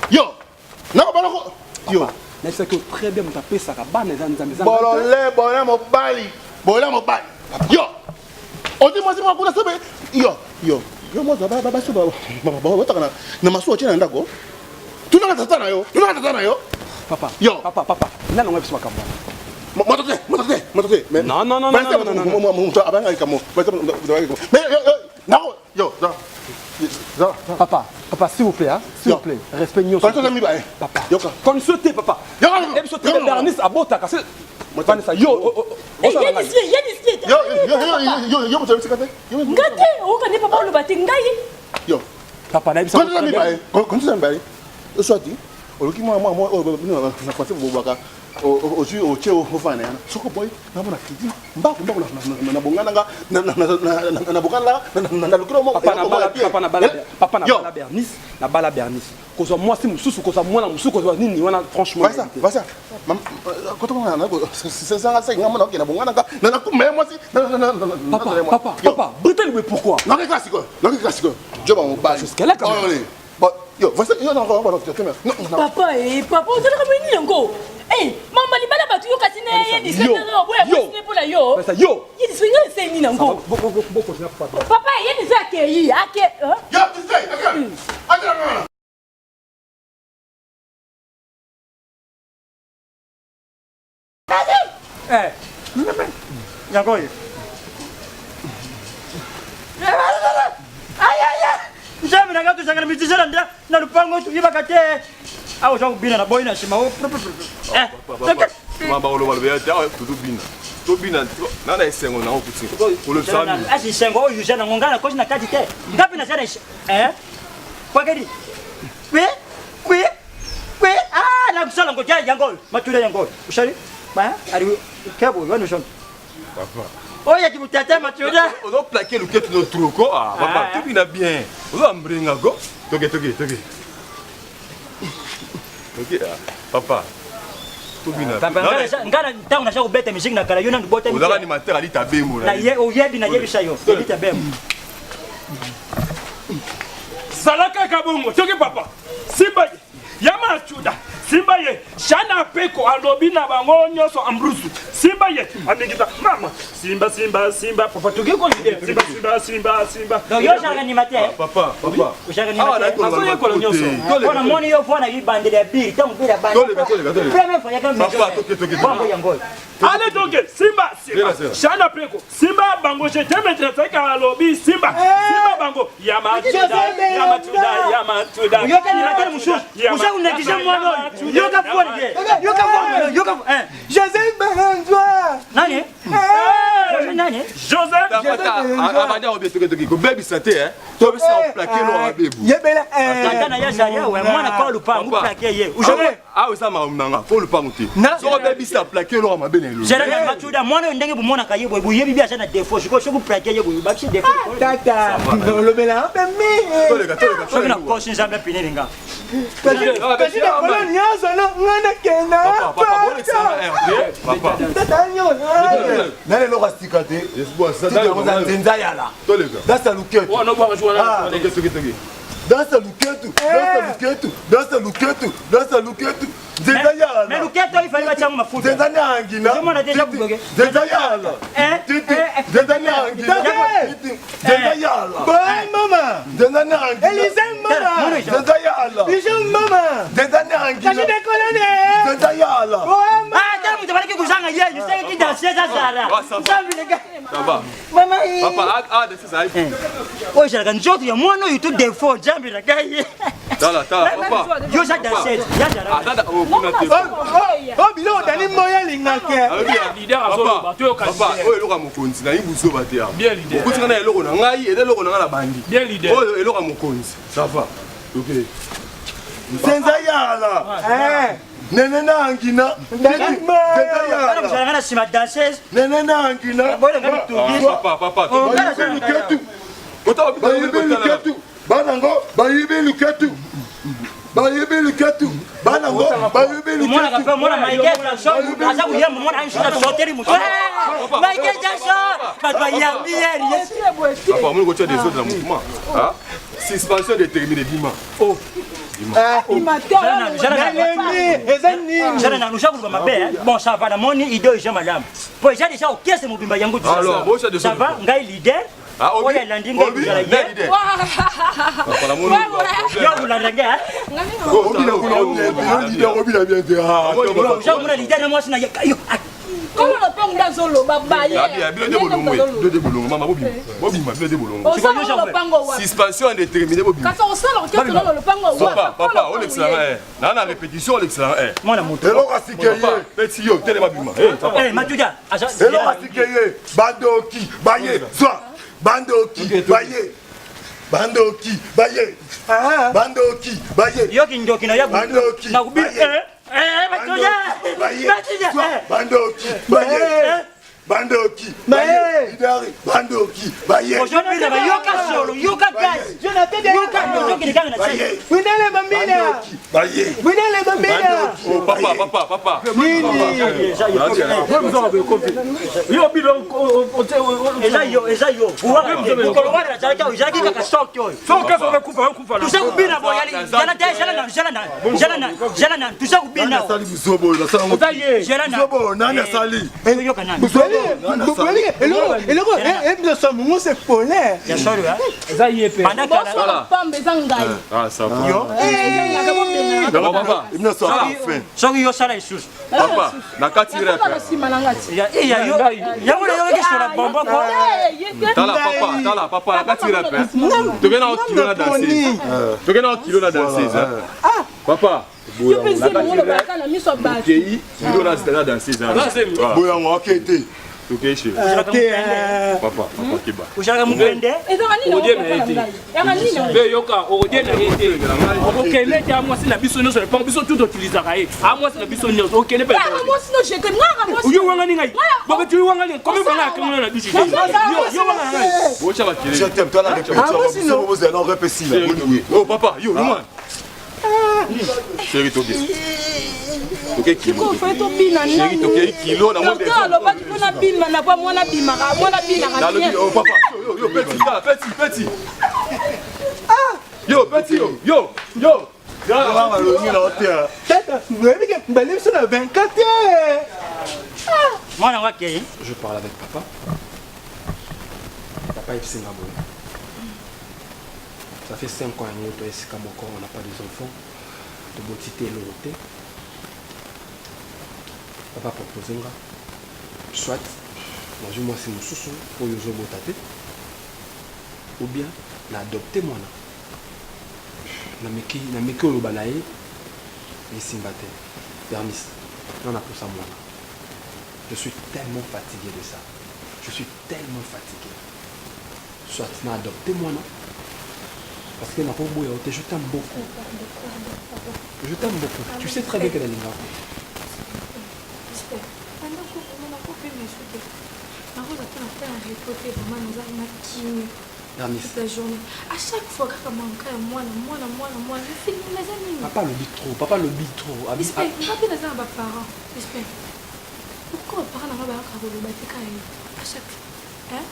Yo, yo, mais c'est que très bien taper ça ban les amis. Bolole mobali. Yo. On dit moi c'est moi kuna sebe. Yo moi ça ba so ba takana na maso chena ndako. Tunanga tatana yo. Papa. Yo. Papa. Nana ngwa biswa kamba. Motote. Mais non. Papa, s'il vous plaît, s'il vous plaît, respectez-nous. Papa, consultez, papa. Bernice à Botaka. Vanessa, yo. Papa, oji oche ofana yana soko boy na bona kidi mbako na bongana nga na bongana na lokolo mo papa na bala Bernice kozo moi si mususu kozo mwana mususu kozo nini wana franchement va ça koto ngana na c'est ça ça ngama na kina bongana nga na kumé moi si papa Britain mais pourquoi na classique joba mo ba jusqu'à là quand même yo va ça yo na ko ba papa on te ramène encore. Hey, maman libala batu yo katine ye dispensaire oboya posine pour la yo. Yo. Ye dispensaire c'est ni nango. Papa ye dispensaire accueilli, Yo, dispensaire. yango yo nzambe nanga tuzangana mitizela nda na lupango tuyibaka te awo za kubina na boyi na nsima mamba oloba ya te awa tozobina tobina nana esengo nango kuti olobisami asi esengo oyo uza nango ngai nakosi na kati te ngapi na zana kwakedi kwe nakusala ngo tia yango oyo matula yango oyo usali ali kebo wanu shon oyo kibutata matula ozo plaquer luketu no troko papa tobina bien ozo ambrenga go toke papa ngana ntango nasha kubeta miziki na kala yo nandi bota ozaka animateur ali tabemo na ye oyebi na yebisa yo eli tabemo salaka kabongo toki papa simba yama chuda simba ye shana peko alobi na bango nyoso ambrusu simba ye amingita mama simba papa toki ko ide simba no yo shaka ni mate papa ushaka ni mate akoye ko nyoso ona moni yo fona yibandele bi tangu bila bandi premier fois yaka papa toki bango yango ale toke simba shana peko simba bango je temetre taka alobi simba bango yama chuda yo kani mate mushu usha unakisha mwana yoka Joseph Barandwa nani Joseph abanya obietoke ko baby sate to be sa plaquer lo abebu yebela atana ya jaya we mwana ko lupangu plaquer ye ujome sa maunanga ko lupangu te so baby sa plaquer lo mabene lo jera na matuda mwana ndenge bumona kayebo buyebi bia sana defo shiko shoku plaquer ye bu bakshi defo tata lobela mimi toleka shokina ko shinja mbe pinelinga nane loka sika te nzenza yala dasa luketu nzenza yala mais luketu ifali bachangu mafuta nzenza nyangina jomona deja kuboge nzenza yala nzenza nyangina nzenza yala boy mama nzenza nyangina Elise mama nzenza yala Bijou mama nzenza nyangina kaji de kolone nzenza yala jamu tabariki kuzanga yeye sasa kidansia zara sambi lega baba mama papa de ça oyo shaka njoto ya mwana oyo to defo jambi lega ye tala papa yo sa danser ya jara dada kuna te bilo dani moya lingake leader azoloba to papa oyo eloka mokonzi na ibuso bate ya bien leader okuti na eloko na ngai ede eloko na ngala bandi bien leader oyo eloka mokonzi ça va OK nzenza yala nene nangina nzenza yala sima danseuse nene nangina papa banango bayibi luketu banango bayibi luketu mwana kafa mwana Michael Jackson aza kuyamba mwana anshuta soteri mutu Michael Jackson papa yambi yes papa mwana kocha des autres na mouvement suspension déterminée dima jana na nusha kulwa mabe bon ça va na moni idée je madame po ja déjà au caisse mobimba yango alors bon ça de ça va ngai leader oya landinga kuzala ye papa la moni yo kulandanga obila bien te ja muna leader na mwasi na yo comment le père ndazolo babaye bilo de bolongo mama bobima bilo de bolongo suspension indéterminée bobima kasa osala orchestre dans le pango papa on excellent na répétition excellent mwana mutu eloka sikeye petit yo telema bima matuja eloka sikeye bandoki baye zwa bandoki baye yoki ndoki na yabu bandoki na kubi matuja bandoki baye aujourd'hui na yoka solo yoka gaz yoka ndoki nikanga na chini winele bambina papa yo bilo eza yo ukolowara na chalaka ujaki kaka shock yo soka soka kufa tusakubina boyali jana na tusakubina sali busobo na sala busobo nani asali yoka nani eloko ebloso mungu c'est polaire ya solo za yepe pendant que pambe zangai ça va yo papa. Il me sort à la fin. Sorry, yo sala isusu. Papa, na kati rep. Ya yo sur la bombe ko. Tala papa, na kati rep. Tokena o kilo na danser. Tokena o kilo na danser. Papa. Yo pensais mon baka na miso ba. Kei, kilo na danser. Boya ngo akete. Toke chez. Papa kiba. Ushaka mupende? Be yoka odie na yete. OK, les gars moi c'est la biso nyonso pas biso tout utiliser kai. Ah moi c'est la biso nyonso. OK, ne pas. Moi sinon je que moi moi. Uyo wanga ni ngai. Baba tu wanga ni comme banga kamona na biso. Yo wanga ngai. Bo chaba kile. Je t'aime toi la répétition. Vous allez en répéter là. Oh papa, yo moi. Chérie Toke. Toke kilo. Chérie Toke kilo na moi. Alors pas tu peux na bima na pas moi na bima. Moi na bima. Oh papa, yo petit. Ah! Yo petit yo. Je parle avec papa. Papa est Singapour. Ça fait 5 ans que on n'a pas des enfants. De beauté et papa propose soit moi c'est mon sous pour les hommes ou bien l'adopter moi na meki le banaye et simbate permis non pour ça moi je suis tellement fatigué de ça, soit n'adopter moi parce que je t'aime beaucoup. Tu sais très bien qu'elle est là. À chaque fois que moi, papa le bit trop. Pourquoi parents n'ont pas à chaque fois?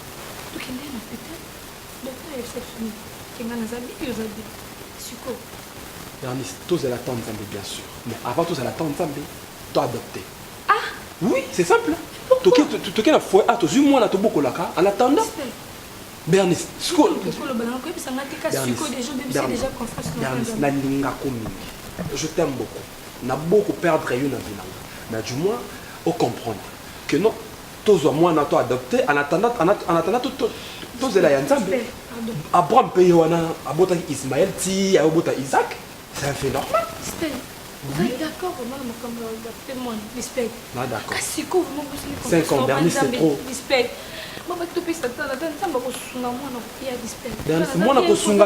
Donc il y a peut-être Bernice, tous à l'attente bien sûr. Mais avant tous à l'attente, tu as adopté. Ah oui, c'est simple. Tu as foi à tous moi là tout beaucoup là en attendant. Bernice, je t'aime beaucoup. Na beaucoup perdre une vie. Mais du moins, on comprend que non, tous moi n'a pas adopté en attendant tous la ensemble. Abraham Peyona, Abota Ismaël, Ti, Abota Isaac, c'est un fait normal. Oui. D'accord, moi, respect. Ah, d'accord. 5 ans, Bernice, c'est trop. Respect. Moi,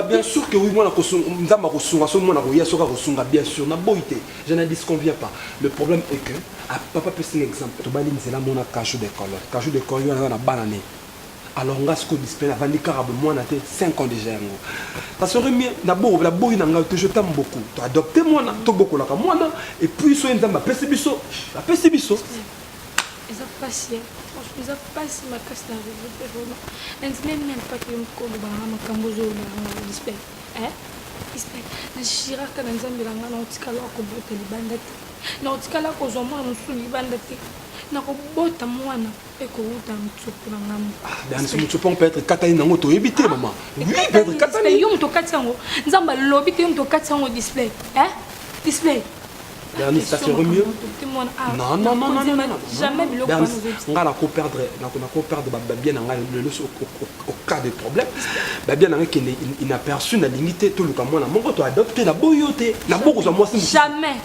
bien sûr que oui, moi, bien sûr, je ne disconviens pas. Le problème est que, papa peut un exemple, tu vas dire c'est là mon cachot d'école, il y a une banane. Alors on a ce qu'on discipline avant de carabou moi on a 5 ans déjà. Ça serait mieux d'abord je t'aime beaucoup. Tu adopté moi tu beaucoup là moi et puis sois une dame pessibiso. La pessibiso. Ils ont passé. Ils ont passé ma casse dans le vraiment. Même pas que me colle dans ma cambozo là respect. Respect. Na shira kana nzambe la ngana otikala ko bote libandati. Na otikala ko zo mwana musuli libandati. Na ko bota mwana eko uta mtsupu na ngamu. Bien sûr mtsupu peut être katani nango to ebité maman. Oui, peut être katani. Yo mto katsango. Nzamba lobi te mto katsango display. Display. Bernice, ça serait mieux. Non. Jamais Bernice, on va perdre bien au cas de problème. Bien il n'a perçu la dignité tout le temps. Moi, on doit adopter la boyoté. Jamais.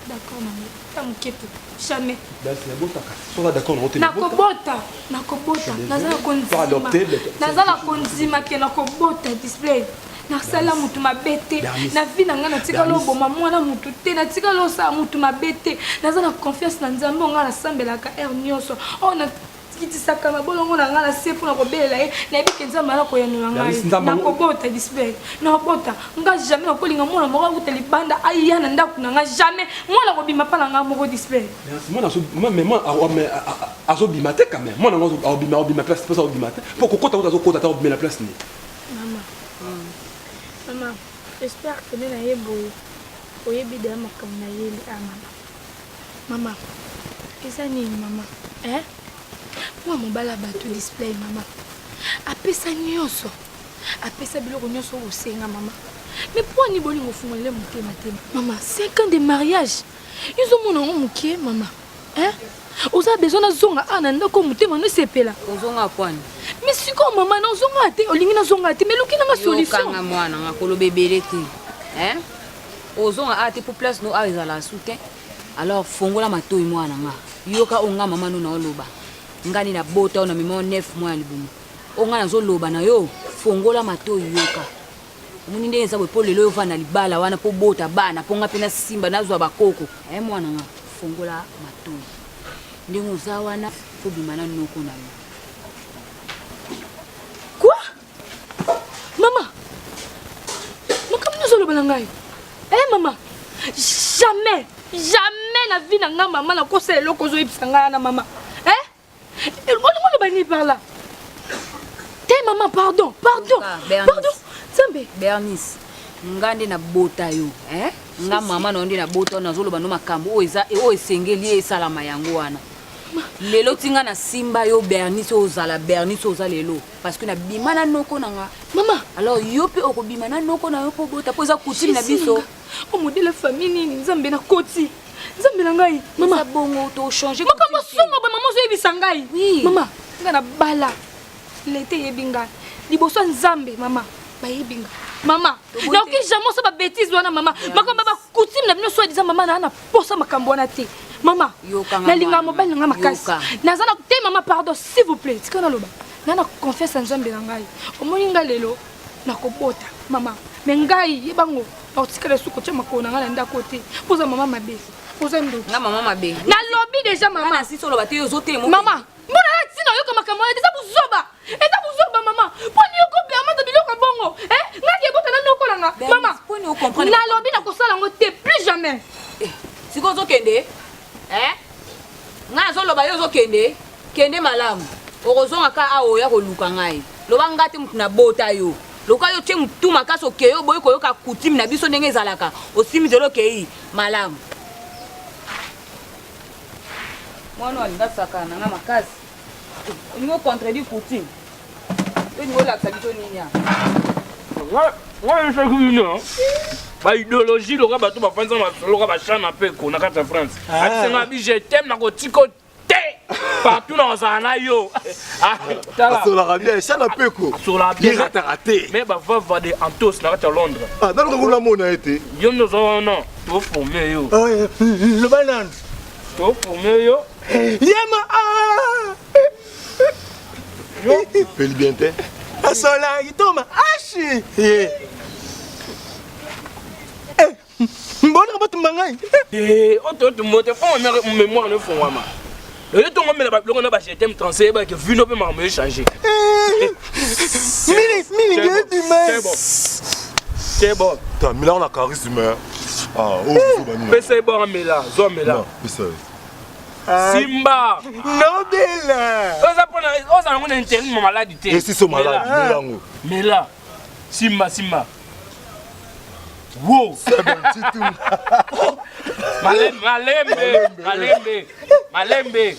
D'accord, maman. Jamais. D'accord, display. Nasala mutu mabete na vie na nga na tika lo boma mwana mutu te na tika lo sa mutu mabete naza na confiance na nzambe nga na sambelaka nyonso na kitisaka mabolongo na nga na se mpona kobelela ye nayebi ke nzambe ala koyanula ngai nakobota display nakobota nga jamais nakolinga mwana moko akuta libanda aya na ndako na nga jamais mwana kobima mpa na nga moko display azobima te quand même mwana obima place mposa obima te mpo kokota oyo azokota ta obima la place ni. Maman, j'espère que nous n'avons pas eu de maman. Qu'est-ce que c'est maman? Moi, je suis bateau display, maman. Après ça, biloko nyonso osenga maman. Mais pourquoi ni bolingo fungole mutema tema? Maman, 5 ans de mariage. Ils ont mon nom qui maman. Hein? Vous avez besoin de zonga ananda ko mutema no sepela. Ozonga kwani? Mais si ko maman na zonga te, olingi na zonga te, mais luki na solution. Kanga mwana ngakolo bebele te. Hein? Ozonga ate pour place no aiza la soutien. Alors fongola matoi mwana nga. Yoka onga mama no na oloba. Ngani na bota na mimo 9 mois libumu. Onga na zo loba na yo fongola matoi yoka. Muni ndenge sabwe po lelo yovana libala wana po bota bana po nga pena simba nazwa bakoko. Mwana nga fongola matoi. Ndenge oza wana po bimana noko na yo. Quoi? Maman. Makam nous solo balangayo. Maman. Jamais la vie n'a pas maman na kosa eloko zo ipsanga na maman. On va venir par là. Maman, pardon. Zambe. Bernice, ngande na bota yo, nga mama na ndi na bota na zolo bano makambo o esengeli esalama yango wana. Lelo tinga na simba yo Bernice ozala lelo parce que na bimana noko nanga. Maman, alors yo pe okobimana noko na yo po bota po za coutume na biso. O modèle famille ni nzambe na koti. Nzambe na ngai. Maman, bongo to changer. Maman songo ba maman zo ebisangai. Oui. Maman, ngana bala. L'été yebinga. Liboso nzambe maman. Ba yebinga. Maman, na oki jamais ça ba bêtise wana maman. Makambo ba coutume na bino so disant maman na posa makambo wana te. Maman, na linga mobile nga makasi. Nazana te maman pardon s'il vous plaît. Tikana loba. Na confiance en nzambe na ngai. Omoni nga lelo na kobota maman. Mais ngai yebango. Otikala suko tia makona nga na ndako te. Poza maman mabe. Poza ndo. Na maman mabe. Na lobby déjà maman. Na si solo ba te yo zote mo. Maman, mbona na tina yo kama kama eza buzoba. Eza buzoba maman. Poni yo ko pe amata biloko bongo. Ngaki ebota na noko langa. Maman, poni yo comprendre. Na lobby na kosala ngo te plus jamais. Siko zo kende. Nga zo loba yo zo kende. Kende malamu. Okozonga ka awo ya koluka ngai. Loba ngati mutu na bota yo. Loka yo tie mutu makaso keyo boy koyoka coutume na biso ndenge ezalaka. Osimi zelo kei malamu. Mwana alinga sakana na makasi. Ningo contredire coutume. Yo ningo la biso nini ya. Moi je suis venu. Ba idéologie loka bato ba fanza loka ba chana peko na kata France. Asenga bi je t'aime na kotiko te. Partout dans zana yo. Sur la rabia chana peko. Sur la bien raté. Mais ba va de Antos na kata Londres. Dans le ngula mona été. Yo nous non. To formé yo. Le banane. To formé yo. Yema Peli bien te. Asola itoma ashi. Mbona bato mangai. Oto mote fond mémoire ne fond wama. Le ton on met la blonde ba jetem transfert ba que vu no pe me changer. C'est bon. T'as mis là on a charisme. Ah, c'est bon mais là, Simba. Non bella. Oza ngona interne ma maladie. Et si so malade, mais là. Simba. Wow, c'est bon titou. Malembe.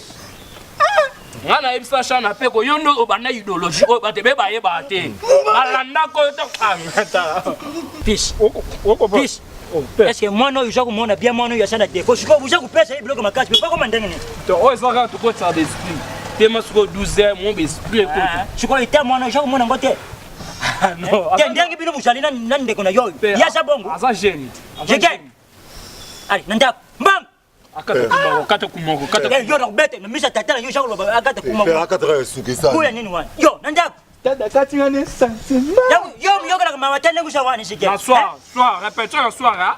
Ngana ebisa chana peko yondo obana idéologie o batebe baye bate. Alanda ko to Fish. Est-ce que moi non, je comprends bien moi non, il y a ça défaut. Je comprends vous pèse bloc ma casse, mais pas comment dingue. To o ça to ko ça d'esprit. Tema sur 12h mon esprit. Je crois que moi non, je comprends ngote. Non. Ndenge bino bujali na ndeko na yo. Ya sa bongo. Asa jeune. Je gagne. Allez, nanda. Bam. Akata kumoko. Yo no bete, no misa tatala yo shako lo akata kumoko. Akata suki sana. Kula nini wana? Yo, nanda. Dada kati ngane sentiment. Yo kala mama tane kusha wani shike. La soir, répétons la soir hein.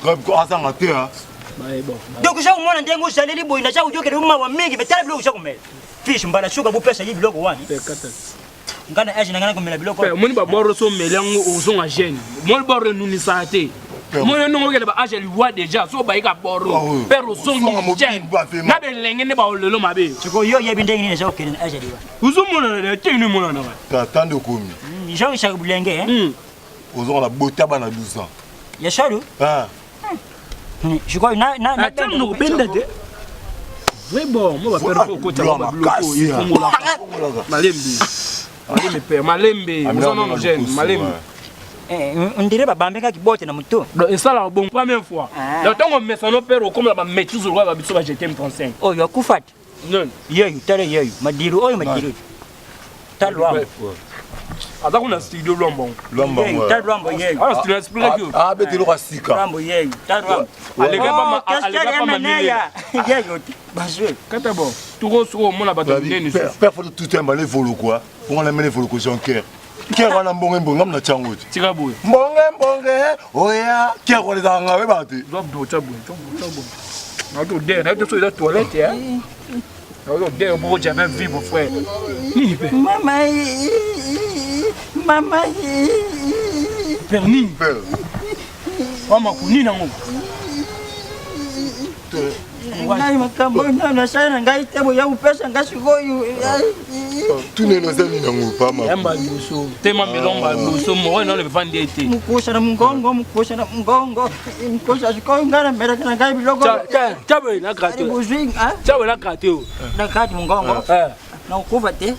Comme quoi ça ngate hein. Donc je mwana ndengo saleli boy na chaku jokere uma wa mingi betala bilo kusha kumela. Fish mbala shuka bu pesa hivi loko wani. Ngana aje ngana kumela bilo ko. Moni ba boro so melango ozonga jeune. Moni boro nuni sate. Moi non ngela ba age lui voit déjà so ba ika boro. Pero zongi jeune. Na be lenge ne ba olelo mabe. Chiko yo yebi ndenge ni sha okene age liwa. Uzomona na tenu mona na. T'attends de komi. Jean Charles Bulenge hein. Ozonga la bota na 12 ans. Ya sharu? Ah. Je crois na attends no benda de. Vrai bon, moi ba perdre ko ta ba bloko ifongola. Malembe. Malembe père, malembe. Ozona jeune, malembe. On dirait babambeka ki bote na moto. Et ça là bon première fois. Le temps on met son père comme la maîtrise au roi va biso va jeter M35. Oh yo kufat. Non. Yeyo tare yeyo madiru oyo madiru. Talwa. Ata kuna studio Lombo. Lombo. Talwa yeyo. Ah tu expliques que. Ah bete lo kasika. Lombo yeyo. Talwa. Allez pas mamia. Yeyo. Bazwe. Kata bon. Tu reçois mon abato neni. Père faut tout un balai volo quoi. Pour on amener volo ko Jonker. Kère wana mbonge mbonge ngam na chango. Tika boy. Mbonge oya kère wala za ngawe bate. Dob do chabu. Na to der, na to so la toilette hein. Na to der pour jamais vivre frère. Mama. Perni. Mama kuni na ngo. Ngai makambo na sana ngai tebo ya upesa ngasikoyo. Tuneno zani na ngupa ma. Yamba yuso. Tema milomba yuso mo na le vandi ete. Mukosha na mngongo. Mukosha sikoyo ngara mera kana ngai bilogo. Chabe na kate. Chabe na kate. Na kate mngongo. Na ukuva te.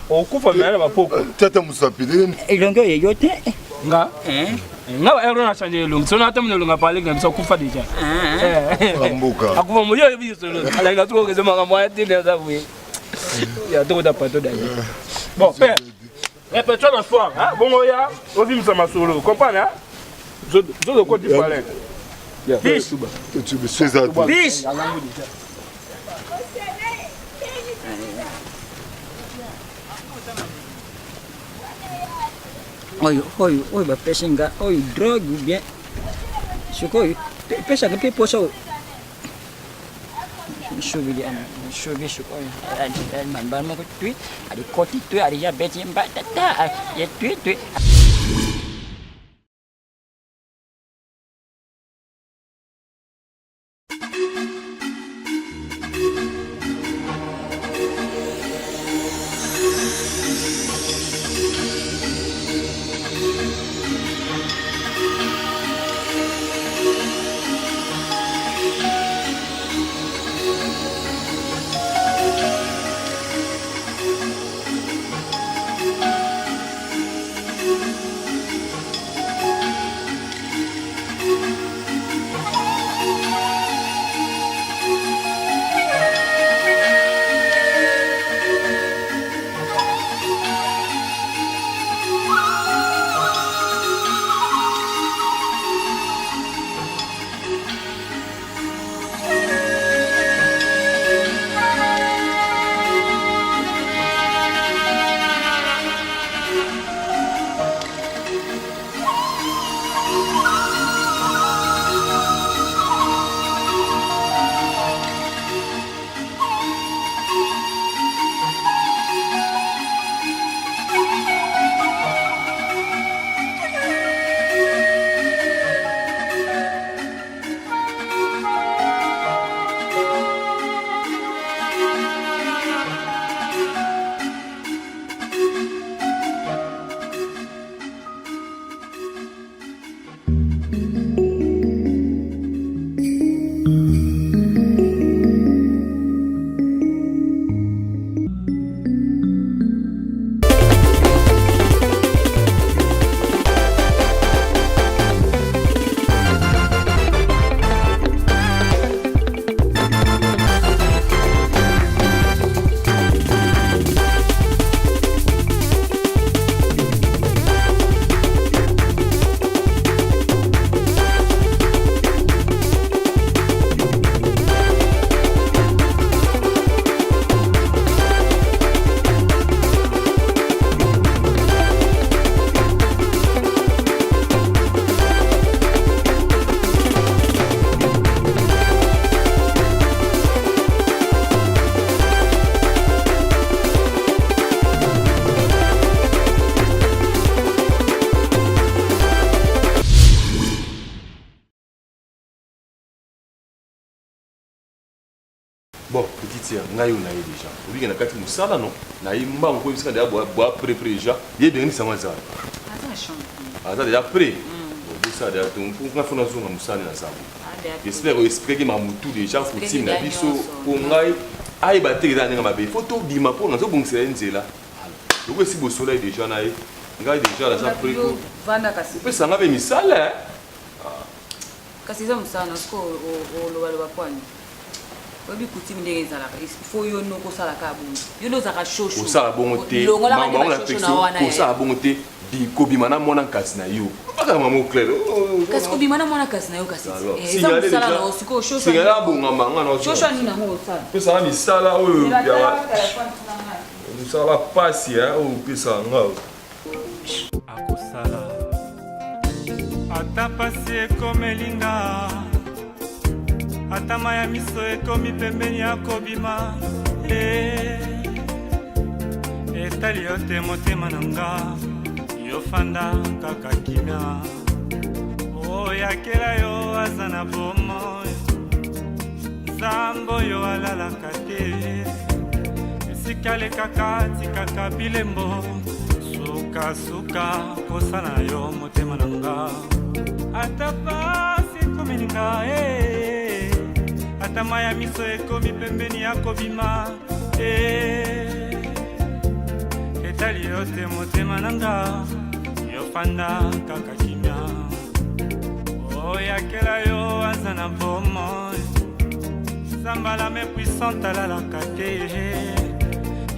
Okufa mera bapoko. Tata musapide. Ilongo yeyote. Nga. Nga ero na chanje longo. Sona hata mne longa pale ngam so kufa deja. Ambuka. Akufa mo yo biso longo. Ala nga tuko kezema ngamo ya tine za buye. Ya to da pato da. Bon, père. Répète-toi le soir, hein. Bon ya, au film ça m'a solo. Comprends hein? Je de quoi tu parlais. Biche. Tu me sais ça. Biche. Oi, ba peshinga, oi, drogue ou bien. Sukoi, pesa ke posa. Shubi sukoi. Ada man ban mo ko tweet, ada koti tu, ada ya beti mbak tata, ya tweet. Bon, petite sœur, on a déjà. Oui, il y a quatre moussala, non? Na imba on peut dire qu'il y a bois pré déjà. Il y a des gens qui sont là. Ah, ça déjà prêt. Bon, ça déjà. Donc, on a fait une zone moussala dans ça. J'espère que ma moutou déjà faut tirer na biso pour ngai. Aïe battre dans na mabe. Photo di ma pour na zo bon c'est là. Donc si beau soleil déjà na Ngai déjà la sapri ko. Vanda kasi. Pesa ngabe misala. Kasi za musana siko o loba kwani. Obi kutimi ndenge ezalaka. Il faut yo no kosala ka bongo. Yo no zaka shosho. Kosala bongo te. Mama on a pexo kosala bongo te. Di kobimana mwana nkasi na yo. Baka mama clair. Kasi kobimana mwana kasi na yo kasi. Eza musala na osiko shosho. Singala bonga manga na shosho ni na ngo sala. Pesa misala oyo ya. Musala pasi o pesa ngao. Akosala. Ata pasi ekomi elinga. Ata maya miso ekomi pembeni ya kobima. Etali yo te motema na nga. Yofanda kaka kimia. Oyakela yo aza na bomoi. Nzambo yo alalaka te. Esika lekaka tikaka bilembo. Suka kosala yo motema na nga. Ata pasi ekomi linga ata maya miso ekomi pembeni ya kobima etali yo te motema na nga yofanda kaka kimia oyakela yo aza na bomoi nzamba la main puissante alalaka te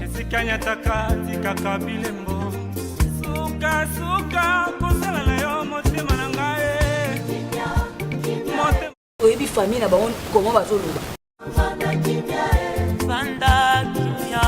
esika nyataka tikaka bilembo suka kosala na yo motema na nga oyebi famille na bango comment bazoloba Vanda kimia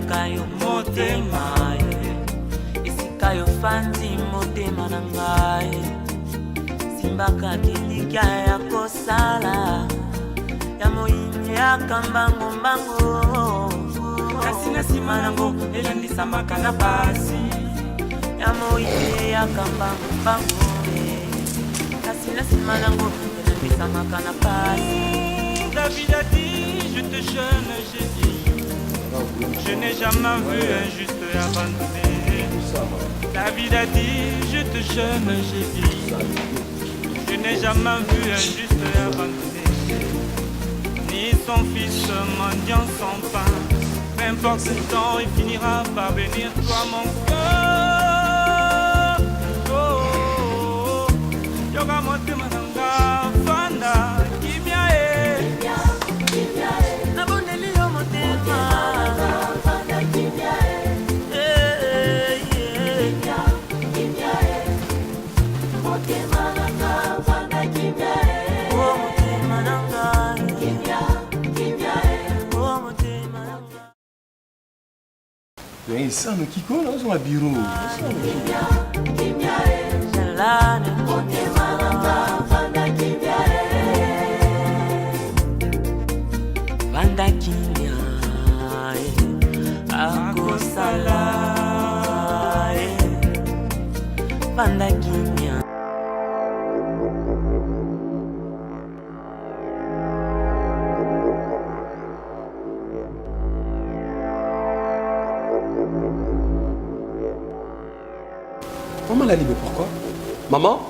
Kayo motema esika yo fandi motema na ngai simbaka kilika ya kosala ya moyini ya kambango kasi na nsima nango elandisambaka na pasi ya moyini ya kambango kasi na nsima nango elandisambaka na pasi. David a dit je te jeûne, j'ai dit je n'ai jamais vu un juste abandonné. David a dit, je te jeûne, j'ai dit. Je n'ai jamais vu un juste abandonné. Ni son fils mendiant sans pain. Peu importe le temps, il finira par venir toi mon cœur. Oh, yoga motema nanga fanda kimia nabondeli yo motema. Ça nous qui connaît dans le bureau. Vanda kimia akosala Vanda kimia. Maman l'a libéré, pourquoi? Maman?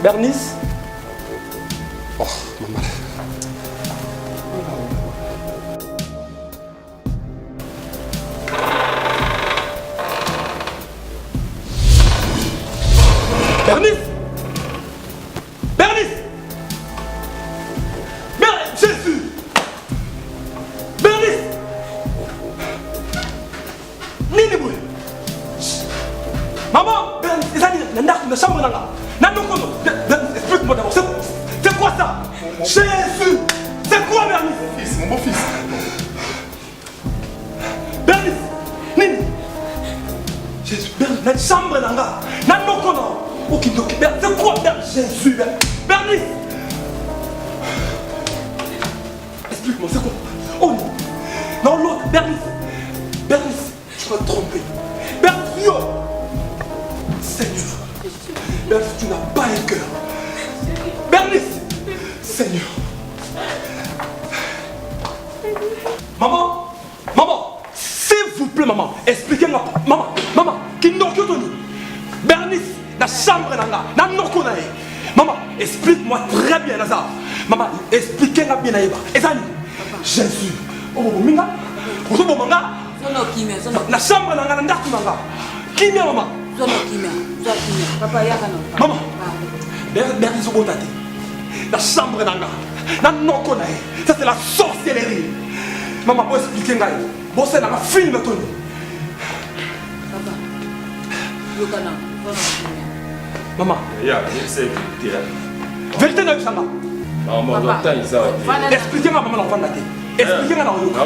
Bernice? Oh, maman. Bernice! Bernice! Jésus! Bernice! Nini boy? Maman! La chambre explique-moi d'abord, c'est quoi ça? Jésus! C'est quoi Bernice? Fils, mon beau-fils. Bernice! Nini! Jésus! Bernice, la chambre Bernice. Explique-moi, c'est quoi? Oh non. Non, l'autre, Bernice. Bernice, tu m'as trompé. Bernice, yo. Seigneur. Bernice, tu n'as pas un cœur. Bernice. Seigneur. Maman. Maman. S'il vous plaît, maman. Expliquez-moi. Maman. Qui n'a que Tony. Bernice. La chambre nanga. Na noko na e. Maman. Explique-moi très bien, Nazar. Maman. Expliquez-moi bien, Naïba. Ezani. Jésus. Oh, minga. Vous avez manga. La chambre nanga. Na ndaku nanga. Kimia, maman. Papa, maman. Bernice au tate. La chambre nanga. Na noko na e. Ça c'est la sorcellerie. Maman, vous expliquez moi. Bon, c'est dans la film, Tony. Papa. Yokana. Maman. C'est vérité na yosanga. Expliquez-moi maman l'enfant na te. Expliquez-moi na yoka.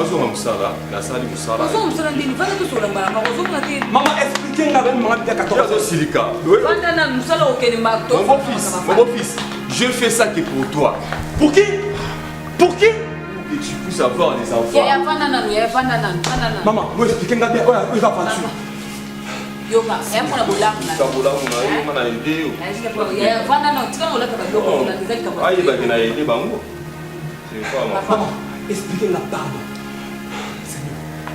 Maman expliquez-moi maman de 14 Mon beau-fils, je fais ça que pour toi. Pour qui? Pour qui? Pour que tu puisses avoir des enfants. Maman, vous expliquez-moi bien. Oui, va faire ça. Yoka, mwana bola na idée. Maman, expliquez la pardon.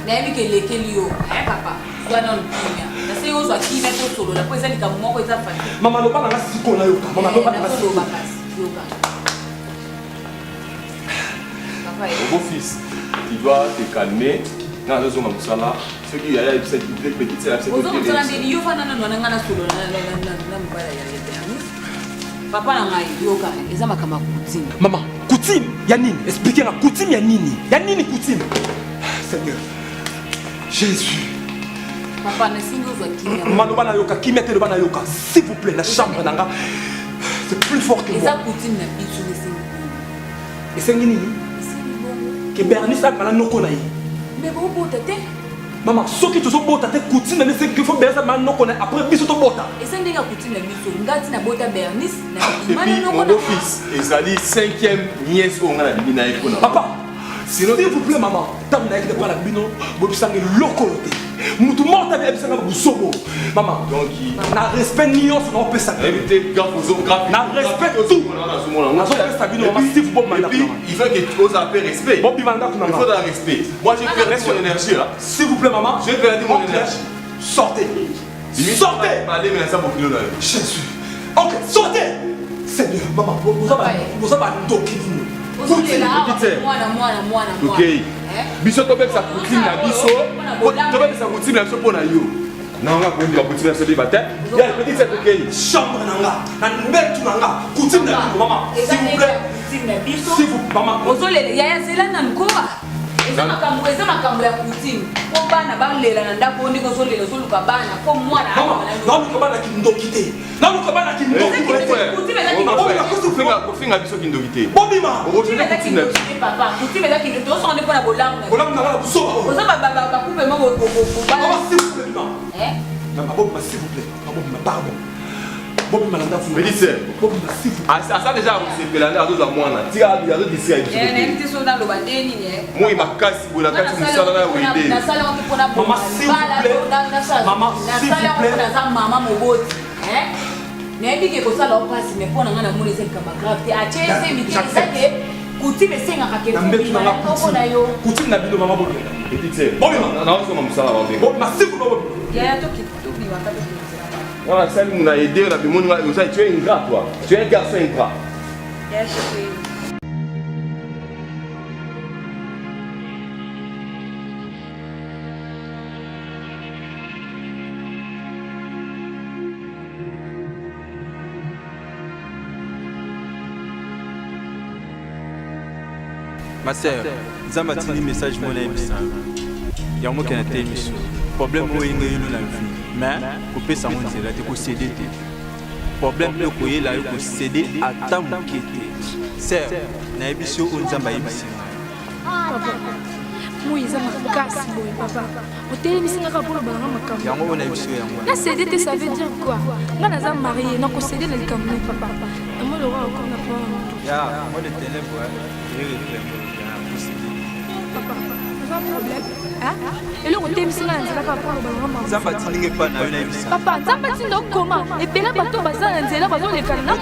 Nayebi ke lekeli yo, papa. Wana nkimya. Na se yo zwa kimya to solo la kweza likamoko eza fati. Maman lo bana ngasi ko na yoka. Maman lo bana ngasi ko yoka. Mon beau-fils, tu dois te calmer. Non, nous sommes ça là. Ce qui y a cette petite c'est la petite. Yo fana na ngana solo na mbala ya Bernice. Papa na ngai yoka eza makama coutume. Maman, coutume ya nini? Expliquez-moi coutume ya nini? Ya nini coutume? Seigneur. Jésus. Papa na singo zwa kimya. Maman bana yoka kimya te bana yoka. S'il vous plaît, la chambre nanga. C'est plus fort que moi. Eza coutume na biso ne singo. Et c'est nini? Que Bernice a kana noko na yi. Mais bon tete. Maman, ce qui te sont beaux, t'as coutume, mais c'est qu'il faut bien ça maintenant qu'on est après bisous ton bota. Et ça n'est pas coutume la biso. Ngati na bota Bernice. Et puis mon beau-fils, Ezali 5e nièce au ngana bina ekona. Papa, s'il vous plaît maman, tam na ekde pas la bino, bo bisangi lokoloté. Mutu morta bi bisanga busobo. Maman, donc na respect nion sur on peut ça. Éviter grave aux hommes grave. Na respect tout. Na so respect ça bino maman, s'il vous plaît maman. Et puis il faut que tu oses appeler respect. Bon bimanda il faut de respect. Moi j'ai perdu mon énergie là. S'il vous plaît maman, j'ai perdu mon énergie. Sortez. Sortez. Allez mais ça pour kilo là. Jésus. OK, sortez. Seigneur, maman, vous avez ndoki vous. Ok. Biso to bek sa coutume na biso. To bek sa coutume na biso pona yo. Nanga ko ndi coutume na so débattre. Ya petit c'est ok. Chambre nanga, na mbetu nanga, coutume na maman. S'il vous plaît. S'il vous maman. Ozole ya zela na nkoa. Eza makambo ya coutume. Ko bana balela na ndako ndiko zolela zoluka bana ko mwana. Non, ko bana ki ndoki te. Non, ko bana ki ndoki te. Coutume eza ki kofinga biso ki ndoki te. Bobima. Coutume eza ki ndoki te papa. Coutume eza ki ndoki to sonde pona bolamu. Bolamu na la buso. Oza ba coupe mo bana. Maman, s'il vous plaît. Maman, Bobima, s'il vous plaît. Bobima, pardon. Bobima landa fu. Petit sœur. Bobima, s'il vous plaît. Ça déjà vous c'est pelanda azo za mwana. Tika ya zo disi biso. Nti so na lo bandeni ne. Moi makasi bola kati musala na wende. Na sala on pona maman, s'il vous plaît. Maman, s'il vous plaît. Na sala mama moboti. Nayebi ke kosala opasi me pona ngana mona ese kama grave te acheze mitini sake coutume esengaka ke na yo coutume na bino mama bobima petit sœur bobima na ozo musala wa bengo bobima s'il vous plaît ya to biwa ka to voilà ça nous a aidé on a bimoni tu es ingrat toi tu es un garçon ingrat ya chérie. Ma sœur, Zamba tini message mon ebisa. Ya mo kana te miso. Problème o inga yulu na vie. Mais ko pesa mon zela te ko céder te. Problème le ko yela ko céder ata mo kete. Sœur, na ebiso on Zamba ebisa. Papa. Moi za makasi boy papa. Hôtel mi singa ka polo banga makam. Ya mo na ebiso ya mo. Na céder te ça veut dire quoi? Nga na za marié na ko céder na likambo papa. Moi le roi encore n'a pas. Ya, moi de ténèbres, j'ai réglé papa, pas de problème. Hein? Et le côté c'est là, c'est pas papa le maman. Ça fatigué pas na une émission. Papa, ça pas si donc comment? Et puis là bateau bazar nzela bazo le kana.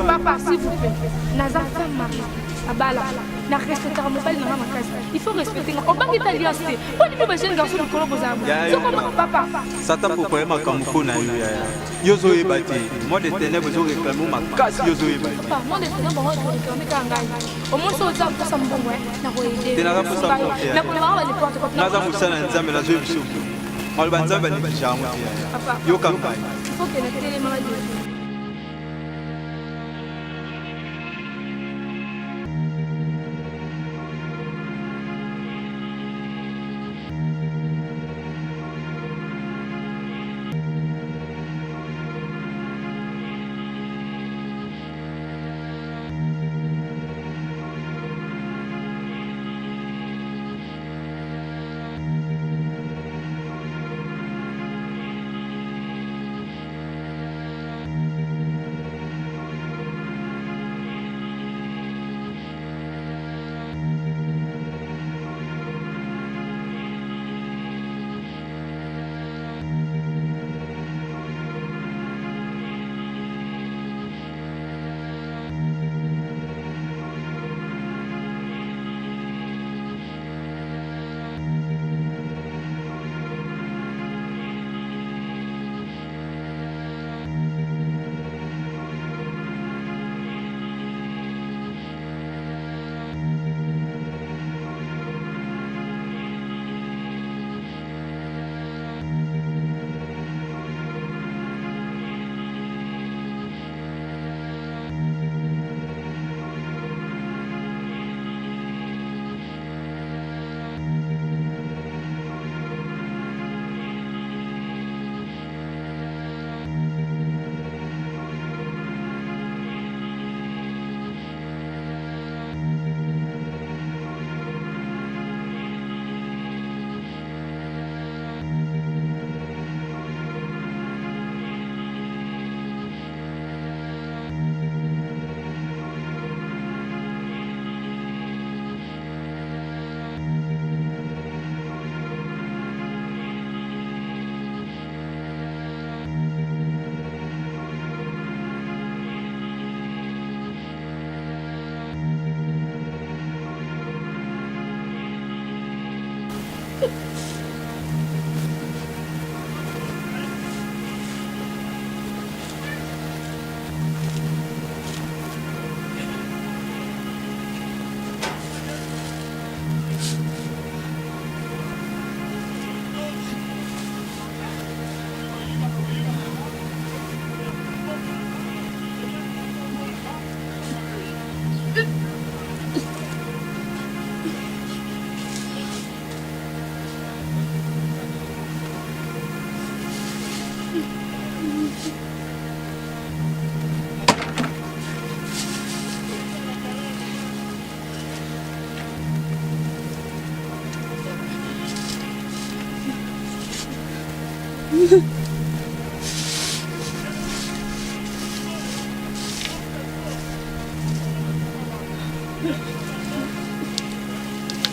Papa, s'il vous plaît. Naza femme mari. Abala. Na respecter mon père na ma casa. Il faut respecter. On va quitter l'alliance. Pour ne pas jeune garçon de colo bozamba. C'est comment papa? Ça t'a pour problème comme ko na yozo ebate. Moi de ténèbres zo réclamer ma casse yozo ebate. Papa, moi de ténèbres on réclamer kanga. Au moins ça ça pour ça mbongo na ko aider. Tena ka pour ça. Na ko ba le porte porte. Naza musana nzambe la zo biso. On le banzamba ni bijamu. Papa. Yo kanga. Il faut que la télé maladie.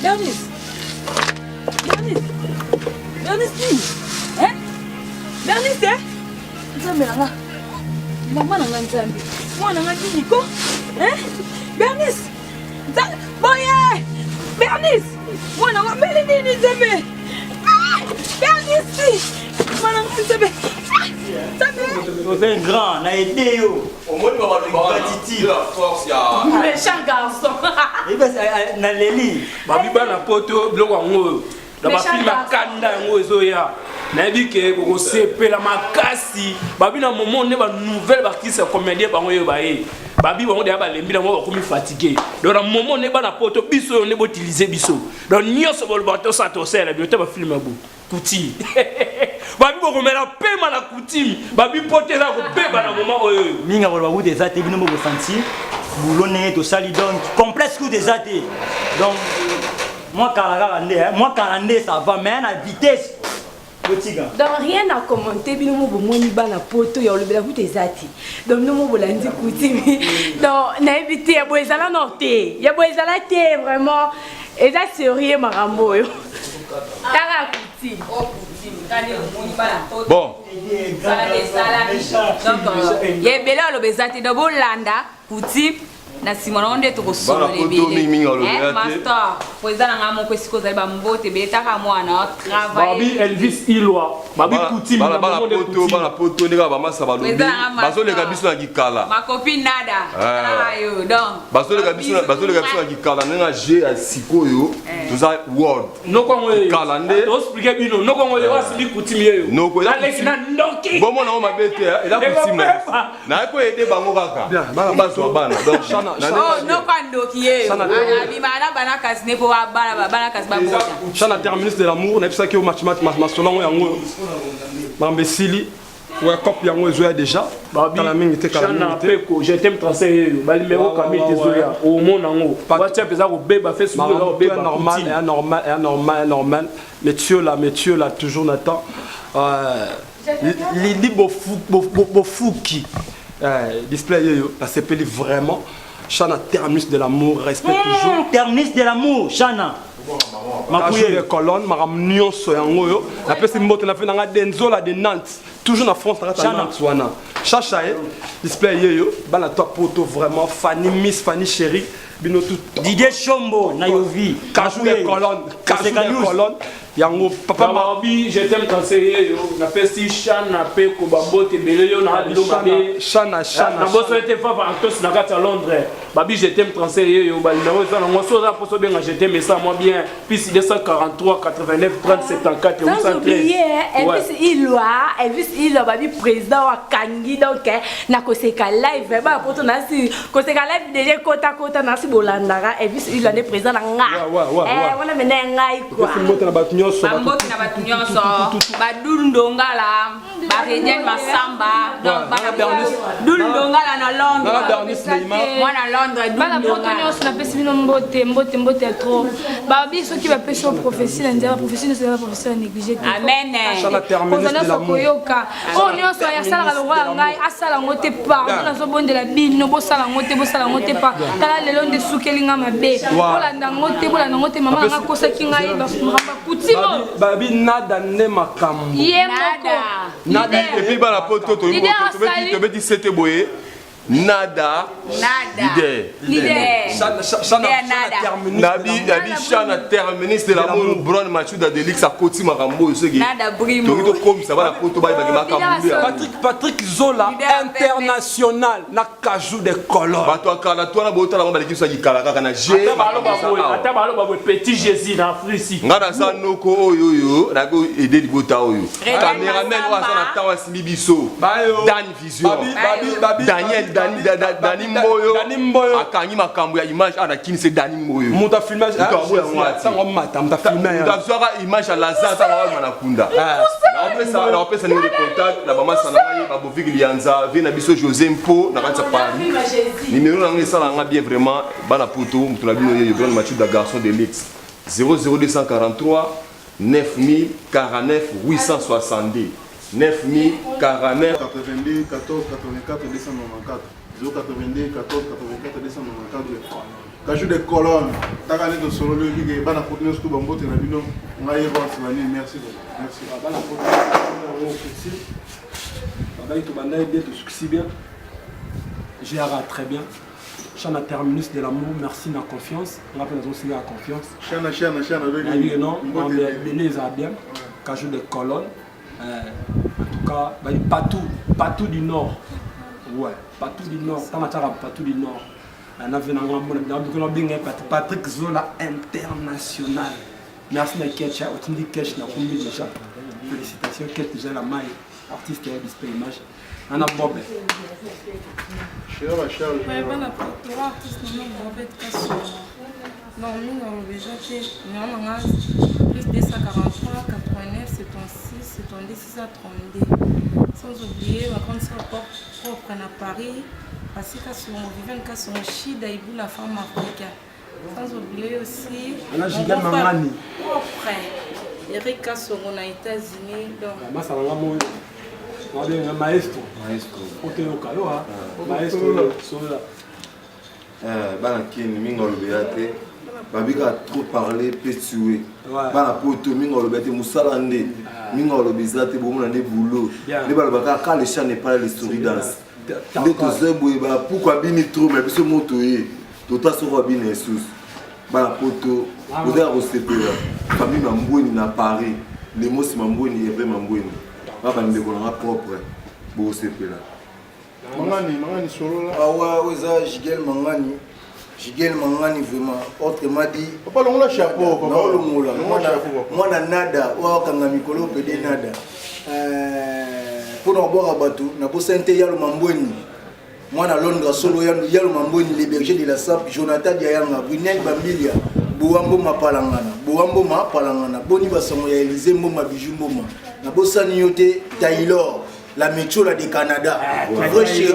Bernice, Bernice, hein? Bernice, hein? Nzambe nanga, maman nanga nzambe, mwana nanga Nico, hein? Bernice, boye, Bernice, mwana nanga mbele nini nzambe, Bernice, mwana nanga nzambe. Vous êtes grand, n'a aidé yo. Au moins, on va le la force, ya. Méchant garçon. Et bien, na leli. Babi bana poto bloko ngo. Da ba film kanda ngo ezoya. Na bi ke ko sepela makasi. Babi na moment ne ba nouvelle ba kisa comédien bango yo ba e. Babi bango de ba lembi na ngo ba komi fatigué. Donc na moment ne ba na poto biso ne bo utiliser biso. Donc nyoso bo bato sa to sela bi te ba film bu. Kuti. Babi ko mela pema na kuti. Babi potela ko pema na moment oyo. Minga ko ba ku des até bino mo ko sentir. Boulonné to sali donc complexe coup des até. Donc moi quand ça va mais à vitesse Donc rien à commenter, bino mo bomoni bana poto ya olobela ku tezati. Donc no mo bolandi coutume. Donc na éviter ya boezala norte. Ya boezala te vraiment et ça sérieux marambo yo. Tara coutume. Bon. Donc ye bela olobezati do bolanda coutume. Na simona onde to kosolo lebele master poezana nga moko esiko zali ba mbote betaka mwana travail Babi Elvis Ilwa Babi Coutume bala poto ndeka ba masa balobi bazoleka biso na kikala ma copine nada ayo donc bazoleka biso na kikala nga je ya sikoyo toza word noko kala nde to expliquer bino noko ngole wasili Coutume yeyo noko Alex na ndoki bomo na ma bete ela Coutume na ko aider bango kaka bala baso bana donc Chana terminus de l'amour, n'a pas que au match masolongo yango. Mambesili, ouais cop yango zoya déjà. Dans la main était Chana peko, je t'aime transférer ba numéro kami te zoya au monde yango. WhatsApp eza ko beba Facebook eza ko beba normal. Monsieur là toujours Nathan. Lidi bofuki. Display yo, la CPL vraiment. Chana terminus de l'amour, respect toujours. Terminus de l'amour, Chana. Majou des colonnes, maram nyonso yango yo. Après c'est mbote na fait na Denzola de Nantes. Toujours na France na Nantes wana. Chacha display yo, bana top poto vraiment Fanny Miss Fanny chérie. Bino tout Didier Chombo na yovi. Majou des colonnes. Yango papa Mabi, je t'aime conseiller yo. Na pesi Chana pe ko babote belé yo na bilo babe. Chana. Na boso était fava Antos na kata Londres. Babi je t'aime conseiller yo. Ba numéro ça na ngoso za poso benga je t'aime ça moi bien. Puis 243 89 30 74 813. Sans oublier Elvis Ilwa babi président wa Kangi donc na koseka live ba poto na si koseka live déjà kota na si bolandara Elvis Ilwa ne président na nga. Wana mena ngai quoi. Bamboki na batu nyonso badundongala baredian masamba donc dundongala na Londres mwana Londres bana poto nyonso na pesi bino mbote trop babi soki ba pesi prophétie na nzela prophétie c'est la prophétie négligée amen kozana sokoyoka o nyonso ya sala lo ngai asala ngote pa na zo bondela bino bosala ngote pa tala lelo nde sukelinga mabe bolanda ngote mama nga kosaki ngai ba coutume babi nada ne makambo nada et puis bana poto to beti sete boye nada leader Chana terminus de l'amour Brown Mathieu d'Adelix à Koti Marambo nada brimo to comme ça va la poto ba Patrick Zola international na kajou de colonnes bato akala to na bota na ba l'équipe ça kala kaka na G ata balo ba petit Jésus na Afrique ngana sa noko oyo na ko aider di bota oyo cameraman wa sa na tawa simibiso Dan Vision Dani Mboyo akanyi makambo ya image ana kini c'est Dani Mboyo muta filmage ça on mata muta filmage muta soka image ya Lazare ça va mana kunda na opesa ni contact na mama sananga ba bovig lianza vina biso José Mpo na kanisa Paris numéro na ngesa nga bien vraiment bana poto mutula bino yo grand match de garçon de Lix 00243 9049 862 9049 82 14 84 294 082 14 84 294 Kajou de colonnes takane to solo le ligue bana continuer tout bambote na bino ngai avance na ni merci bana continuer petit baba to banda bien to succès bien Gérard très bien Chana terminus de l'amour merci na confiance on appelle aussi la confiance Chana oui non les a bien Kajou de colonnes en tout cas partout du nord ouais partout du nord partout du nord Patrick Zola international merci na Ketcha otindi Ketch na kumbi déjà félicitations Ketch déjà la maille artiste et display image Anna Bob Charles bana poto artiste no Robert Kasso non mingo déjà que non plus 243 89 76 70 632 sans oublier ma compte propre à Paris parce que sur mon vivant cas son Chida Ibou la femme africaine sans oublier aussi Anna Giga Mangani Eric Kassongo na États-Unis. Donc. Maestro. Maestro. Bana Ken, mingo lobeate. Babika trop parler, peut tuer. Bana poto, mingo lobeate, Moussalande. Mingo lobezate, bon, on a des boulots. Les balbaka, quand les chats n'est pas l'histoire danse. Pourquoi bien trop, mais ce mot tout à son bien Jesus. Bana poto, vous avez reçu la famille Mambouini na Paris. Les mots si Mambouini et vraiment Mambouini. Papa ne décollera propre. Bon, c'est là. Mangani solo là. Ah ouais, ça, Jigel Mangani vraiment. Autrement dit. Papa, on l'a chapeau. Moi, nada. Ouah, kanga mikolo pede nada. Pour nous boire à bateau, n'a pas senté yalo Mambouini. Moi, na Londres solo yalo Mambouini, les bergers de la SAP, Jonathan Diayanga, Brunel Bambilia. Boambo mapalangana, boni basango ya Élysée mboma bijou mboma. Na bosani yote Taylor, la métiola de Canada. Vrai chéri,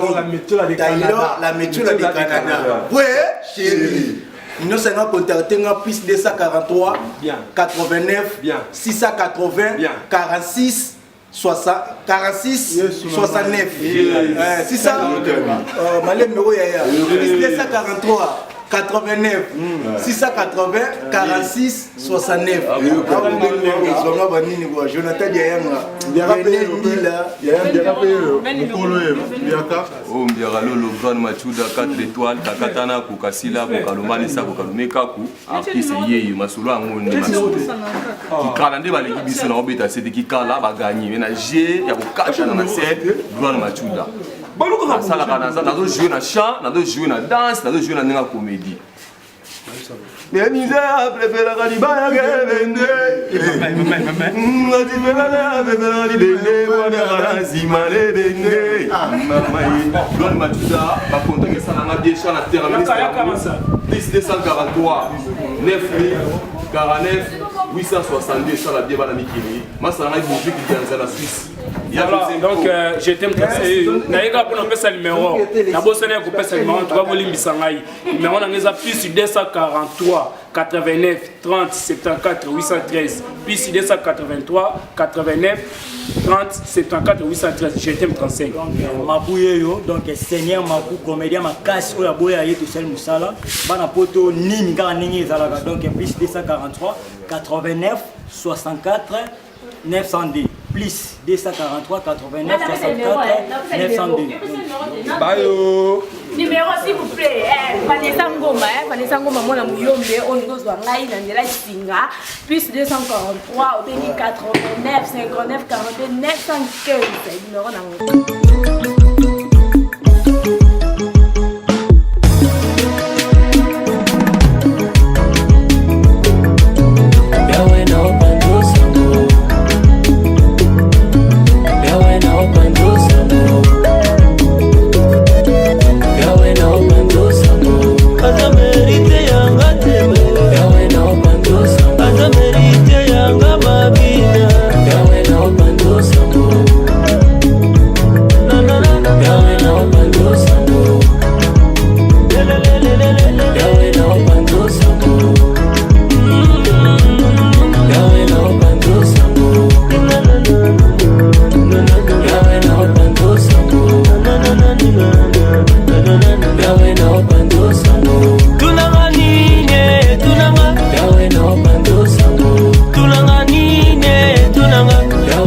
Taylor, la métiola de Canada. Ouais, chéri. Nous avons contacté un plus 243 89 680 46 69. C'est ça. Malem numéro ya. Plus 243 89 680 46 69. Jonathan Diayanga. Oh Mbiara Lolo Grand Machuda 4 étoiles Takatana Kukasila Kukalumani Sa Kukalumeka Ku artiste yeye masolo angone masolo kikala nde baleki biso na obeta c'est kikala ba gagner na G ya kokasha na 7 Grand Machuda sala kana nazo jouer na chant nazo jouer na danse nazo jouer na ninga comédie les misères préfèrent la libaya vende la libaya vende wana zimale vende mama Don Machuda ba contacter ça na bien chant na terre ministre 243 49 862 ça la bien bana mikili masa na boutique qui est en Suisse. Donc je t'aime conseiller naïga pour nous faire numéro na bosana ko pesa numéro tu vas voler misangai numéro na ngeza plus 243 89 30 74 813 plus 283 89 30 74 813 je t'aime 35 donc mabouye yo donc Seigneur Mabou comédien makasi oya boya yeto sel musala bana poto nini ngaka ningi ezalaka donc plus 243 89 64 902 plus 243 89 64 902. Bayo. Numéro s'il vous plaît. Vanessa Ngoma mona muyombe oningozwa ngai na ndela singa plus 243 obeni 89 59 42 915 numéro na